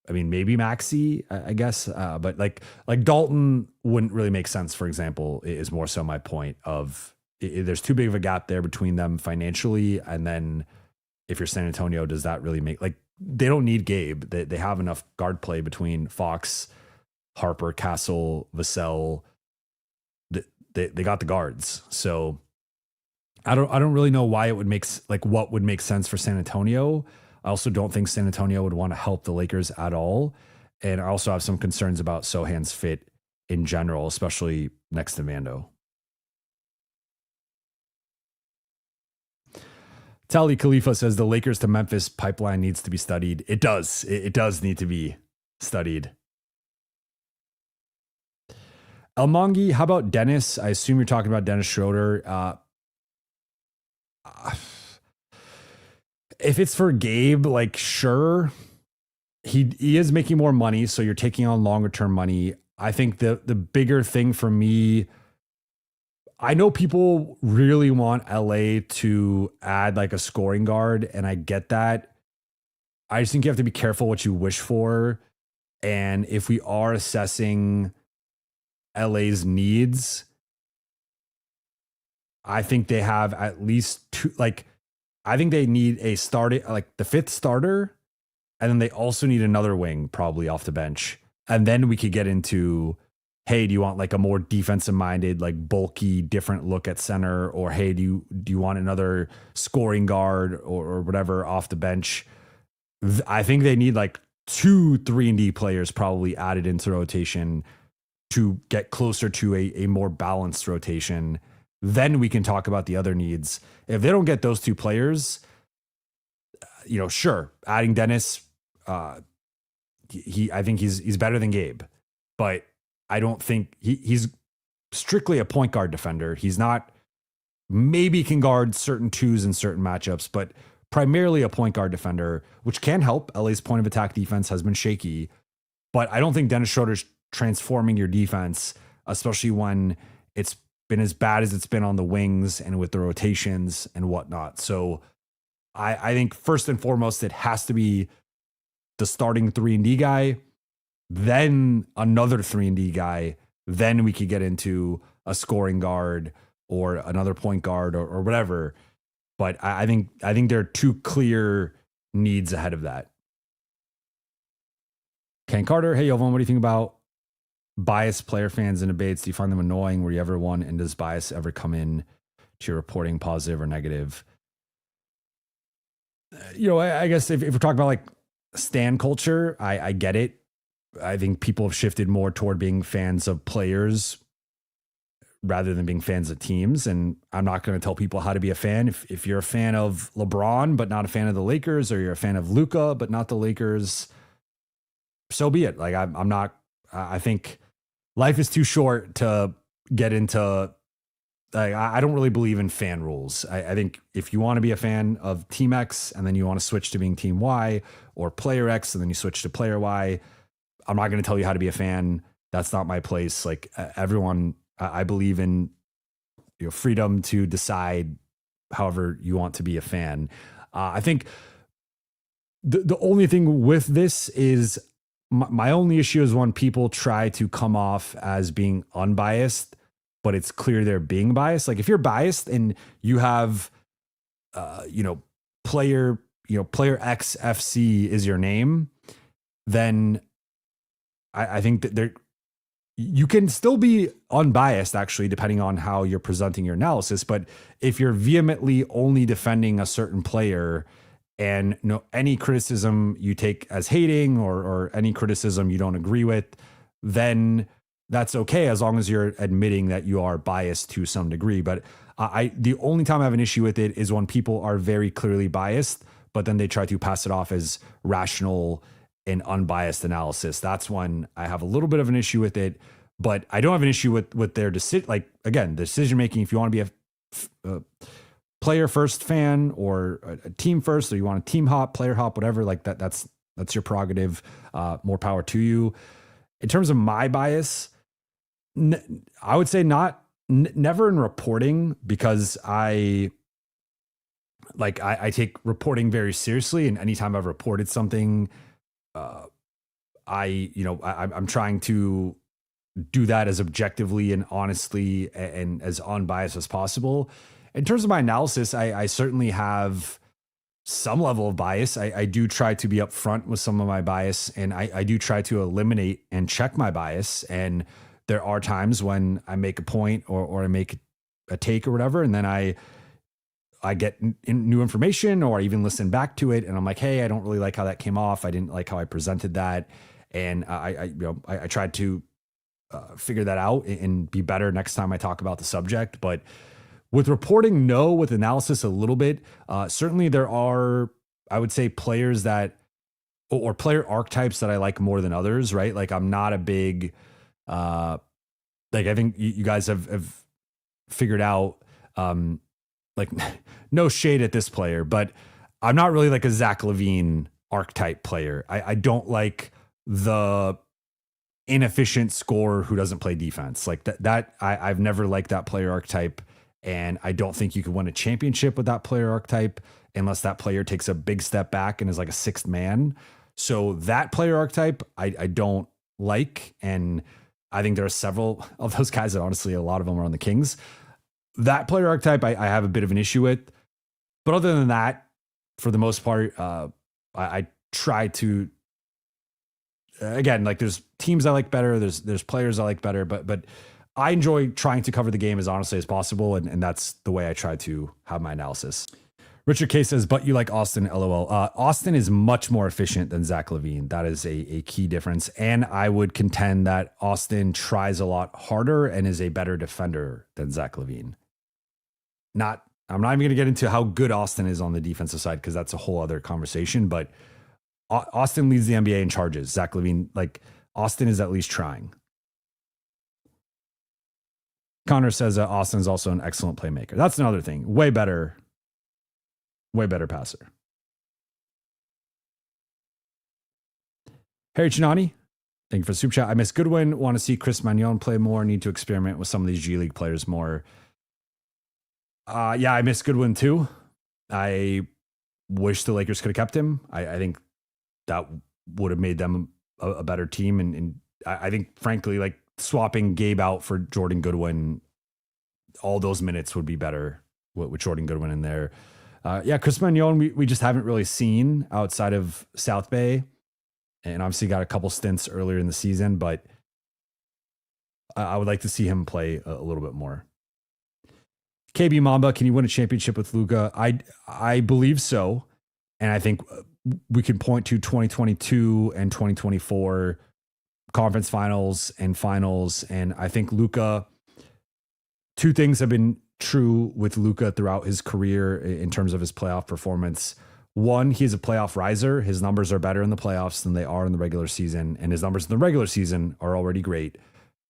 I mean, maybe Maxey, I guess. But like Dalton wouldn't really make sense, for example, is more so my point of there's too big of a gap there between them financially. And then if you're San Antonio, does that really make, they don't need Gabe. They have enough guard play between Fox, Harper, Castle, Vassell. They got the guards. So I don't really know why it would make, what would make sense for San Antonio. I also don't think San Antonio would want to help the Lakers at all. And I also have some concerns about Sohan's fit in general, especially next to Vando. Tali Khalifa says the Lakers to Memphis pipeline needs to be studied. It does. It does need to be studied. Elmongi, how about Dennis? I assume you're talking about Dennis Schroeder. If it's for Gabe, like, sure, he is making more money, so you're taking on longer term money. I think the bigger thing for me, I know people really want LA to add like a scoring guard, and I get that. I just think you have to be careful what you wish for. And if we are assessing LA's needs, I think they have at least two, like, I think they need a starting, like the fifth starter, and then they also need another wing probably off the bench. And then we could get into, hey, do you want like a more defensive minded, like bulky, different look at center? Or hey, do you want another scoring guard or whatever off the bench? I think they need like 2 3-and-D players probably added into rotation to get closer to a more balanced rotation. Then we can talk about the other needs. If they don't get those 2 players, sure, adding Dennis, I think he's better than Gabe, but I don't think he's strictly a point guard defender. He's not, maybe can guard certain twos in certain matchups, but primarily a point guard defender, which can help. LA's point of attack defense has been shaky, but I don't think Dennis Schroeder's transforming your defense, especially when it's been as bad as it's been on the wings and with the rotations and whatnot. So I think first and foremost, it has to be the starting 3-and-D guy, then another 3-and-D guy. Then we could get into a scoring guard or another point guard or whatever. But I think there are 2 clear needs ahead of that. Ken Carter, hey, Jovan, what do you think about biased player fans and debates? Do you find them annoying? Were you ever one? And does bias ever come in to your reporting, positive or negative? I guess if we're talking about like stan culture, I get it. I think people have shifted more toward being fans of players rather than being fans of teams. And I'm not going to tell people how to be a fan. If you're a fan of LeBron, but not a fan of the Lakers, or you're a fan of Luka, but not the Lakers, so be it. Like I'm not, I think life is too short to get into, like, I don't really believe in fan rules. I think if you want to be a fan of Team X and then you want to switch to being Team Y, or player X and then you switch to player Y, I'm not going to tell you how to be a fan. That's not my place. Like everyone, I believe in freedom to decide however you want to be a fan. I think the only thing with this is my only issue is when people try to come off as being unbiased, but it's clear they're being biased. Like if you're biased and you have, player X FC is your name, then I think that you can still be unbiased, actually, depending on how you're presenting your analysis. But if you're vehemently only defending a certain player, and any criticism you take as hating or any criticism you don't agree with, then that's okay, as long as you're admitting that you are biased to some degree. But the only time I have an issue with it is when people are very clearly biased, but then they try to pass it off as rational and unbiased analysis. That's when I have a little bit of an issue with it. But I don't have an issue with their decision. Like, again, decision making. If you want to be a player first fan or a team first, or you want a team hop, player hop, whatever, like that's your prerogative. More power to you. In terms of my bias, I would say never in reporting, because I take reporting very seriously, and anytime I've reported something, I'm trying to do that as objectively and honestly and as unbiased as possible. In terms of my analysis, I certainly have some level of bias. I do try to be upfront with some of my bias, and I do try to eliminate and check my bias. And there are times when I make a point or I make a take or whatever, and then I get new information, or I even listen back to it, and I'm like, hey, I don't really like how that came off. I didn't like how I presented that, and I tried to figure that out and be better next time I talk about the subject. But with reporting, no. With analysis, a little bit. Certainly, there are, I would say, players that or player archetypes that I like more than others. Right? Like I'm not a big like I think you guys have figured out, like no shade at this player, but I'm not really like a Zach LaVine archetype player. I don't like the inefficient scorer who doesn't play defense. Like I've never liked that player archetype. And I don't think you can win a championship with that player archetype unless that player takes a big step back and is like a sixth man. So that player archetype, I don't like. And I think there are several of those guys that honestly, a lot of them are on the Kings. That player archetype, I have a bit of an issue with. But other than that, for the most part, I try to, again, like there's teams I like better. There's players I like better, but I enjoy trying to cover the game as honestly as possible. And that's the way I try to have my analysis. Richard K says, but you like Austin, LOL. Austin is much more efficient than Zach LaVine. That is a key difference. And I would contend that Austin tries a lot harder and is a better defender than Zach LaVine. I'm not even going to get into how good Austin is on the defensive side because that's a whole other conversation. But Austin leads the NBA in charges. Zach LaVine, like Austin is at least trying. Connor says that Austin is also an excellent playmaker. That's another thing. Way better passer. Harry Chinani, thank you for the super chat. I miss Goodwin. Want to see Chris Magnon play more. Need to experiment with some of these G League players more. Yeah, I miss Goodwin too. I wish the Lakers could have kept him. I think that would have made them a better team. And I think, frankly, like swapping Gabe out for Jordan Goodwin, all those minutes would be better with Jordan Goodwin in there. Yeah, Chris Magnon, we just haven't really seen outside of South Bay. And obviously got a couple stints earlier in the season, but I would like to see him play a little bit more. KB Mamba, can you win a championship with Luka? I believe so. And I think we can point to 2022 and 2024 conference finals and finals. And I think Luka, two things have been true with Luka throughout his career in terms of his playoff performance. One, he's a playoff riser. His numbers are better in the playoffs than they are in the regular season. And his numbers in the regular season are already great.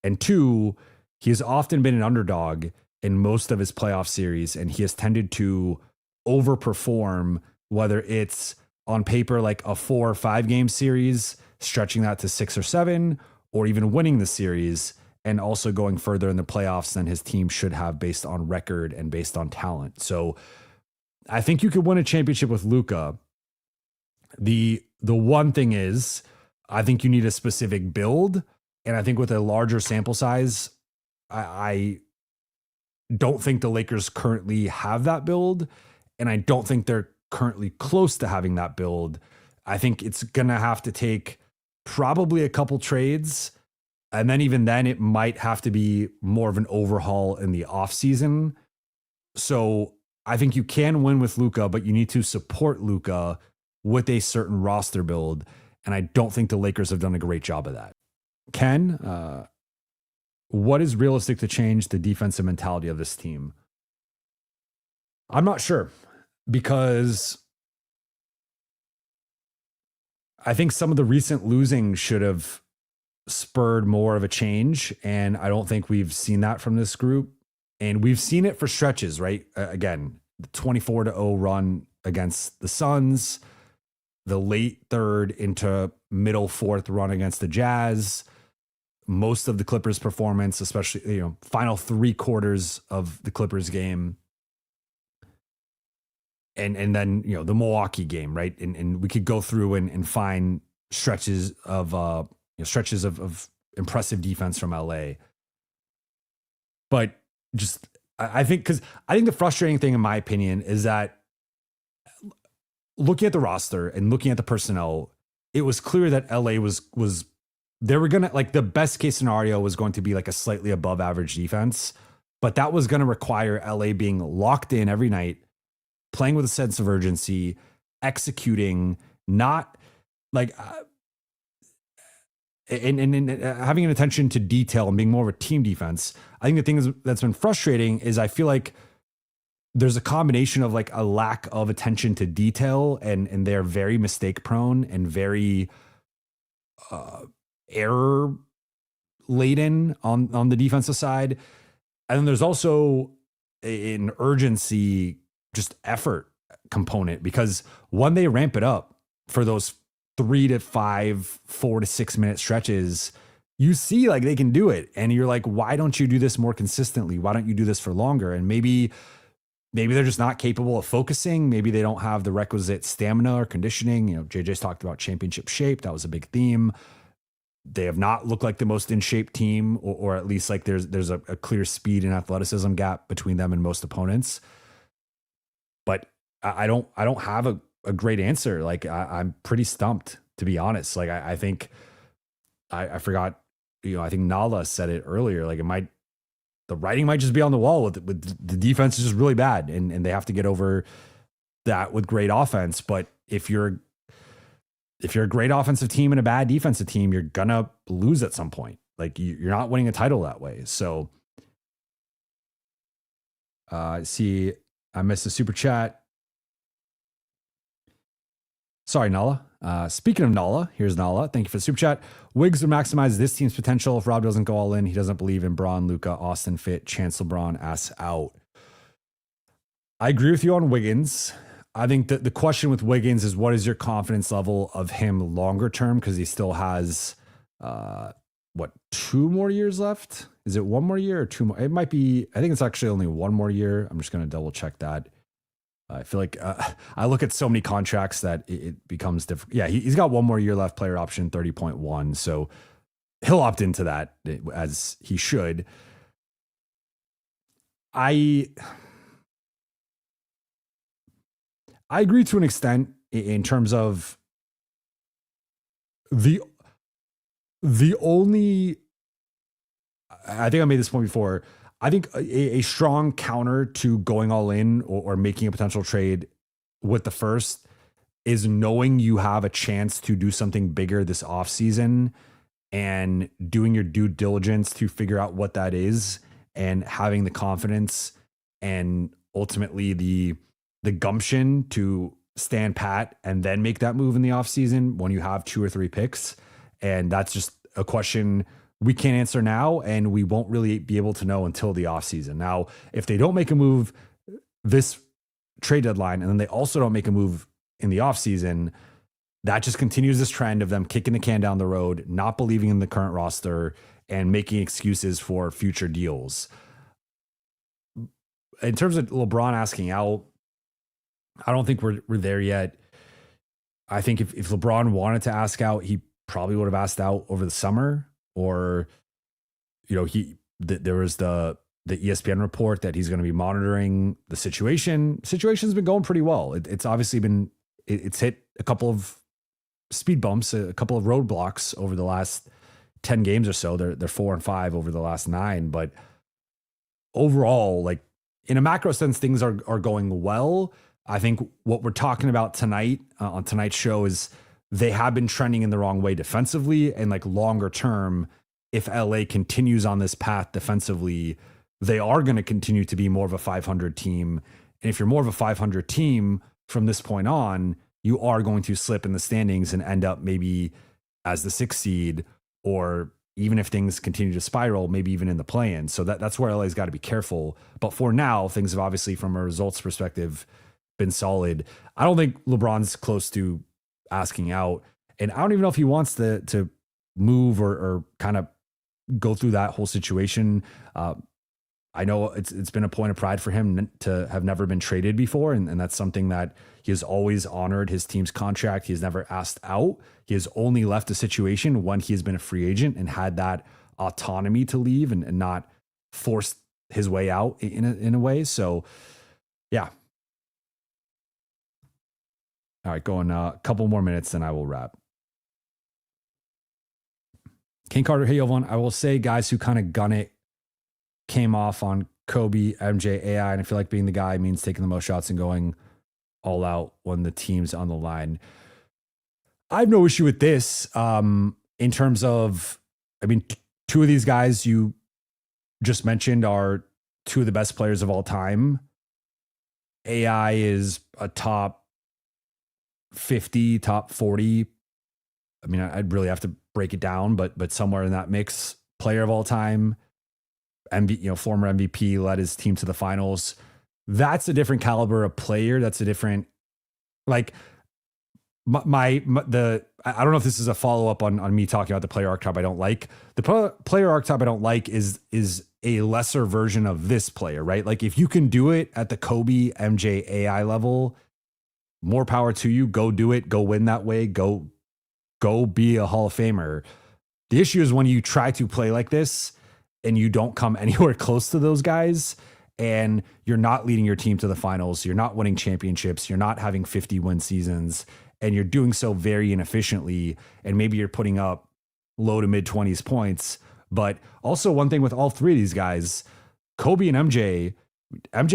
And two, he has often been an underdog in most of his playoff series. And he has tended to overperform, whether it's on paper, like a 4 or 5 game series, stretching that to 6 or 7, or even winning the series and also going further in the playoffs than his team should have based on record and based on talent. So I think you could win a championship with Luka. The one thing is, I think you need a specific build. And I think with a larger sample size, I don't think the Lakers currently have that build. And I don't think they're currently close to having that build. I think it's going to have to take probably a couple trades. And then even then, it might have to be more of an overhaul in the offseason. So I think you can win with Luka, but you need to support Luka with a certain roster build. And I don't think the Lakers have done a great job of that. Ken, what is realistic to change the defensive mentality of this team? I'm not sure, because I think some of the recent losing should have spurred more of a change. And I don't think we've seen that from this group. And we've seen it for stretches, right? Again, the 24-0 run against the Suns, the late third into middle fourth run against the Jazz, most of the Clippers performance, especially, final 3 quarters of the Clippers game. And then, the Milwaukee game, right? And we could go through and find stretches of impressive defense from LA. But just, I think the frustrating thing, in my opinion, is that looking at the roster and looking at the personnel, it was clear that LA was they were gonna, like, the best case scenario was going to be like a slightly above average defense, but that was going to require LA being locked in every night, playing with a sense of urgency, executing, not like and having an attention to detail and being more of a team defense. I think the thing that's been frustrating is I feel like there's a combination of like a lack of attention to detail, and they're very mistake prone and very error laden on the defensive side. And then there's also an urgency, just effort component, because when they ramp it up for those 3 to 5, 4 to 6 minute stretches, you see like they can do it. And you're like, why don't you do this more consistently? Why don't you do this for longer? And maybe they're just not capable of focusing. Maybe they don't have the requisite stamina or conditioning. You know, JJ's talked about championship shape. That was a big theme. They have not looked like the most in shape team, or at least like there's a clear speed and athleticism gap between them and most opponents. But I don't have a great answer. Like I'm pretty stumped, to be honest. Like I think I forgot, I think Nala said it earlier. Like the writing might just be on the wall with the defense is just really bad, and they have to get over that with great offense. But if you're a great offensive team and a bad defensive team, you're gonna lose at some point. Like you're not winning a title that way. So see, I missed a super chat. Sorry, Nala. Speaking of Nala, here's Nala. Thank you for the super chat. Wiggs would maximize this team's potential if Rob doesn't go all in. He doesn't believe in Braun, Luka, Austin fit, Chance LeBron, ass out. I agree with you on Wiggins. I think that the question with Wiggins is, what is your confidence level of him longer term? Because he still has, 2 more years left? Is it 1 more year or 2 more? It might be, I think it's actually only 1 more year. I'm just going to double check that. I feel like I look at so many contracts that it becomes different. Yeah, he's got 1 more year left, player option 30.1. So he'll opt into that, as he should. I agree to an extent in terms of the only, I think I made this point before. I think a strong counter to going all in or making a potential trade with the first is knowing you have a chance to do something bigger this offseason and doing your due diligence to figure out what that is, and having the confidence and ultimately the gumption to stand pat and then make that move in the offseason when you have 2 or 3 picks. And that's just a question we can't answer now, and we won't really be able to know until the offseason. Now, if they don't make a move this trade deadline, and then they also don't make a move in the offseason, that just continues this trend of them kicking the can down the road, not believing in the current roster, and making excuses for future deals. In terms of LeBron asking out, I don't think we're there yet. I think if LeBron wanted to ask out, he probably would have asked out over the summer. Or, there was the ESPN report that he's going to be monitoring the situation. Situation's been going pretty well. It's obviously been, it's hit a couple of speed bumps, a couple of roadblocks over the last 10 games or so. They're 4-5 over the last 9. But overall, like in a macro sense, things are going well. I think what we're talking about tonight on tonight's show is they have been trending in the wrong way defensively, and like longer term, if LA continues on this path defensively, they are going to continue to be more of a 500 team. And if you're more of a 500 team from this point on, you are going to slip in the standings and end up maybe as the 6th seed, or even if things continue to spiral, maybe even in the play-in. So that's where LA's got to be careful. But for now, things have obviously, from a results perspective, been solid. I don't think LeBron's close to asking out, and I don't even know if he wants to move or kind of go through that whole situation. I know it's been a point of pride for him to have never been traded before, and that's something that he has always honored his team's contract. He has never asked out. He has only left a situation when he has been a free agent and had that autonomy to leave and not forced his way out in a way. So yeah. All right, going a couple more minutes, and I will wrap. King Carter, hey, Jovan. I will say guys who kind of gun it came off on Kobe, MJ, AI, and I feel like being the guy means taking the most shots and going all out when the team's on the line. I have no issue with this in terms of, I mean, 2 of these guys you just mentioned are 2 of the best players of all time. AI is a top 50, top 40. I mean, I'd really have to break it down, but somewhere in that mix player of all time, former MVP, led his team to the finals. That's a different caliber of player. That's a different, like, I don't know if this is a follow up on me talking about the player archetype I don't like. The player archetype I don't like is a lesser version of this player, right? Like, if you can do it at the Kobe, MJ, AI level, more power to you. Go do it. Go win that way. Go be a Hall of Famer. The issue is when you try to play like this and you don't come anywhere close to those guys, and you're not leading your team to the finals, you're not winning championships, you're not having 50-win seasons, and you're doing so very inefficiently, and maybe you're putting up low to mid 20s points. But also, one thing with all three of these guys, Kobe and MJ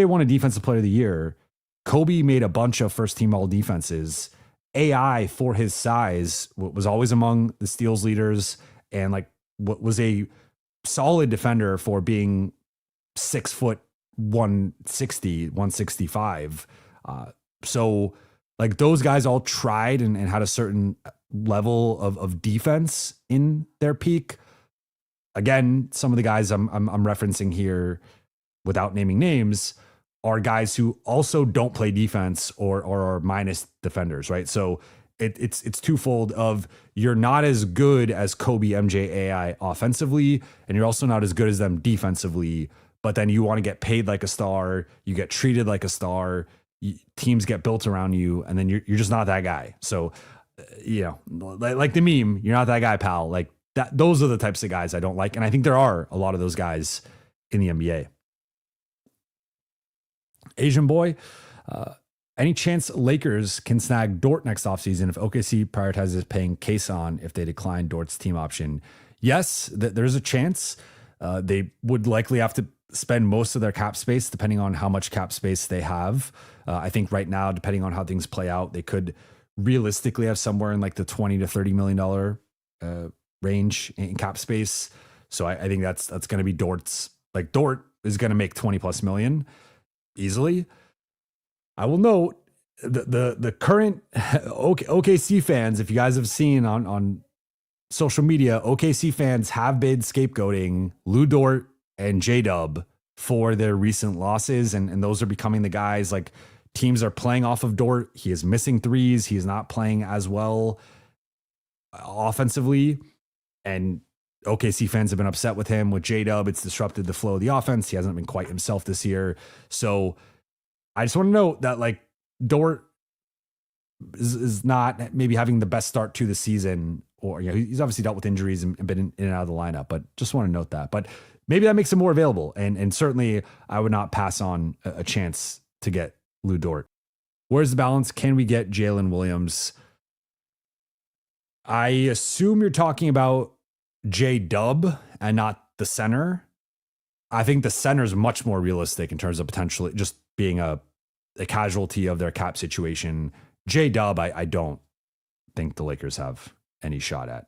won a Defensive Player of the Year. Kobe made a bunch of first-team all defenses. AI, for his size, was always among the steals leaders, and like what was a solid defender for being 6 foot 160, 165. So like those guys all tried and had a certain level of defense in their peak. Again, some of the guys I'm referencing here, without naming names, are guys who also don't play defense or are minus defenders, right? So it's twofold of you're not as good as Kobe, MJ, AI offensively, and you're also not as good as them defensively, but then you want to get paid like a star, you get treated like a star, teams get built around you, and then you're just not that guy. So, like the meme, you're not that guy, pal. Like that, those are the types of guys I don't like. And I think there are a lot of those guys in the NBA. Asian boy, any chance Lakers can snag Dort next offseason if OKC prioritizes paying Kason if they decline Dort's team option? Yes, there's a chance. They would likely have to spend most of their cap space, depending on how much cap space they have. I think right now, depending on how things play out, they could realistically have somewhere in like the $20 to $30 million range in cap space. So I think that's going to be Dort's. Like Dort is going to make 20 plus million easily. I will note the current OKC fans, if you guys have seen on social media, OKC fans have been scapegoating Lou Dort and J-Dub for their recent losses. And those are becoming the guys, like, teams are playing off of Dort. He is missing threes. He is not playing as well offensively. And OKC fans have been upset with him. With J-Dub, it's disrupted the flow of the offense. He hasn't been quite himself this year. So I just want to note that, like, Dort is not maybe having the best start to the season, or he's obviously dealt with injuries and been in and out of the lineup, but just want to note that. But maybe that makes him more available. And certainly I would not pass on a chance to get Lou Dort. Where's the balance? Can we get Jalen Williams? I assume you're talking about J-Dub and not the center. I think the center is much more realistic in terms of potentially just being a casualty of their cap situation. J-Dub, I don't think the Lakers have any shot at.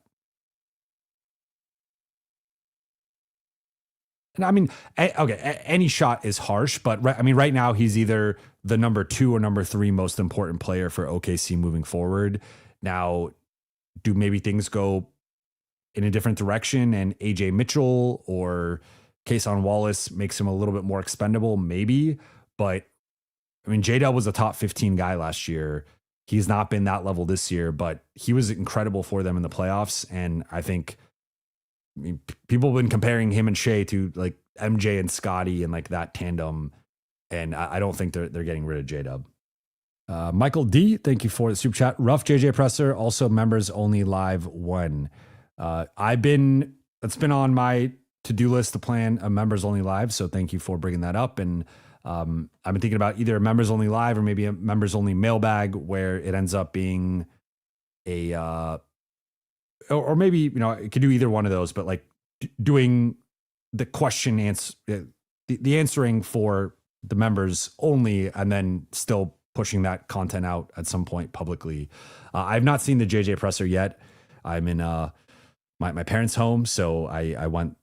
And I mean, okay, any shot is harsh, but right now he's either the number 2 or number 3 most important player for OKC moving forward. Now, do maybe things go in a different direction and AJ Mitchell or Kason Wallace makes him a little bit more expendable? Maybe, but I mean, J-Dub was a top 15 guy last year. He's not been that level this year, but he was incredible for them in the playoffs. And I think, people have been comparing him and Shea to like MJ and Scotty and like that tandem. And I don't think they're getting rid of J-Dub. Michael D, thank you for the super chat. Rough JJ Presser, also members only live one. That's been on my to-do list to plan a members only live. So thank you for bringing that up. And I've been thinking about either a members only live or maybe a members only mailbag where it ends up being or maybe, it could do either one of those, but like doing the question answer, the answering for the members only, and then still pushing that content out at some point publicly. I've not seen the JJ Presser yet. I'm in my parents' home. So I went,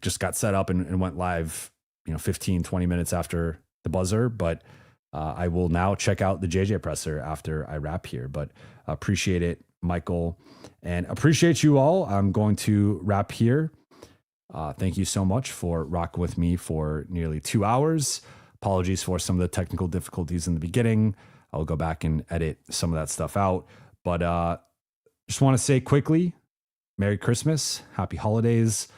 just got set up and went live, 15, 20 minutes after the buzzer, but I will now check out the JJ Presser after I wrap here, but appreciate it, Michael, and appreciate you all. I'm going to wrap here. Thank you so much for rocking with me for nearly 2 hours. Apologies for some of the technical difficulties in the beginning. I'll go back and edit some of that stuff out. But just want to say quickly, Merry Christmas, Happy Holidays.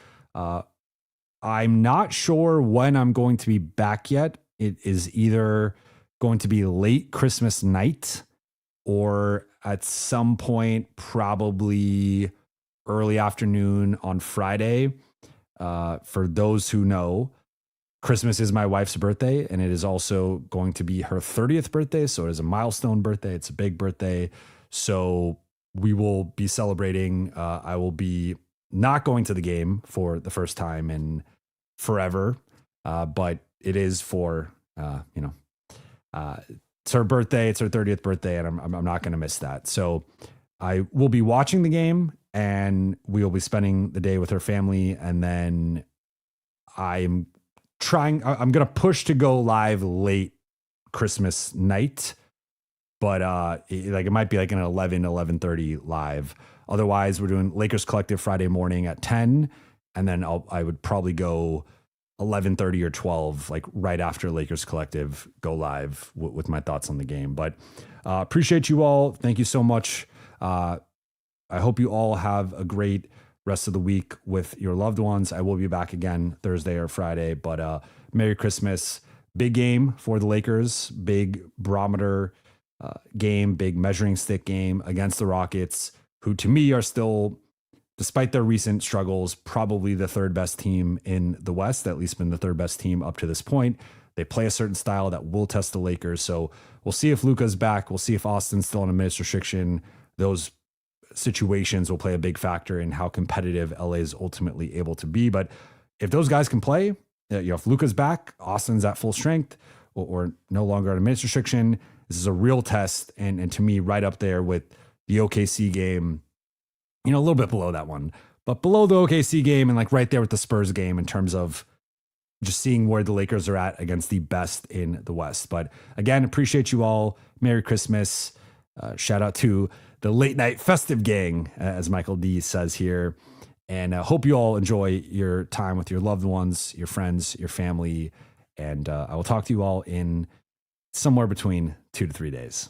I'm not sure when I'm going to be back yet. It is either going to be late Christmas night or at some point, probably early afternoon on Friday. For those who know, Christmas is my wife's birthday, and it is also going to be her 30th birthday. So it is a milestone birthday. It's a big birthday. So we will be celebrating. I will be not going to the game for the first time in forever, but it is for, it's her birthday. It's her 30th birthday, and I'm not going to miss that. So I will be watching the game, and we will be spending the day with her family. And then I'm going to push to go live late Christmas night, but it might be like an 11:30 live. Otherwise, we're doing Lakers Collective Friday morning at 10, and then I would probably go 11:30 or 12, like right after Lakers Collective, go live with my thoughts on the game. But appreciate you all. Thank you so much. I hope you all have a great rest of the week with your loved ones. I will be back again Thursday or Friday, but Merry Christmas. Big game for the Lakers, big barometer game, big measuring stick game against the Rockets, who to me are still, despite their recent struggles, probably the third best team in the West, at least been the third best team up to this point. They play a certain style that will test the Lakers. So we'll see if Luka's back. We'll see if Austin's still on a minutes restriction. Those situations will play a big factor in how competitive LA is ultimately able to be. But if those guys can play, if Luka's back, Austin's at full strength, or no longer on a minutes restriction, this is a real test. And to me, right up there with the OKC game, a little bit below that one, but below the OKC game and like right there with the Spurs game in terms of just seeing where the Lakers are at against the best in the West. But again, appreciate you all. Merry Christmas. Shout out to the late night festive gang, as Michael D says here. And I hope you all enjoy your time with your loved ones, your friends, your family. And I will talk to you all in somewhere between 2 to 3 days.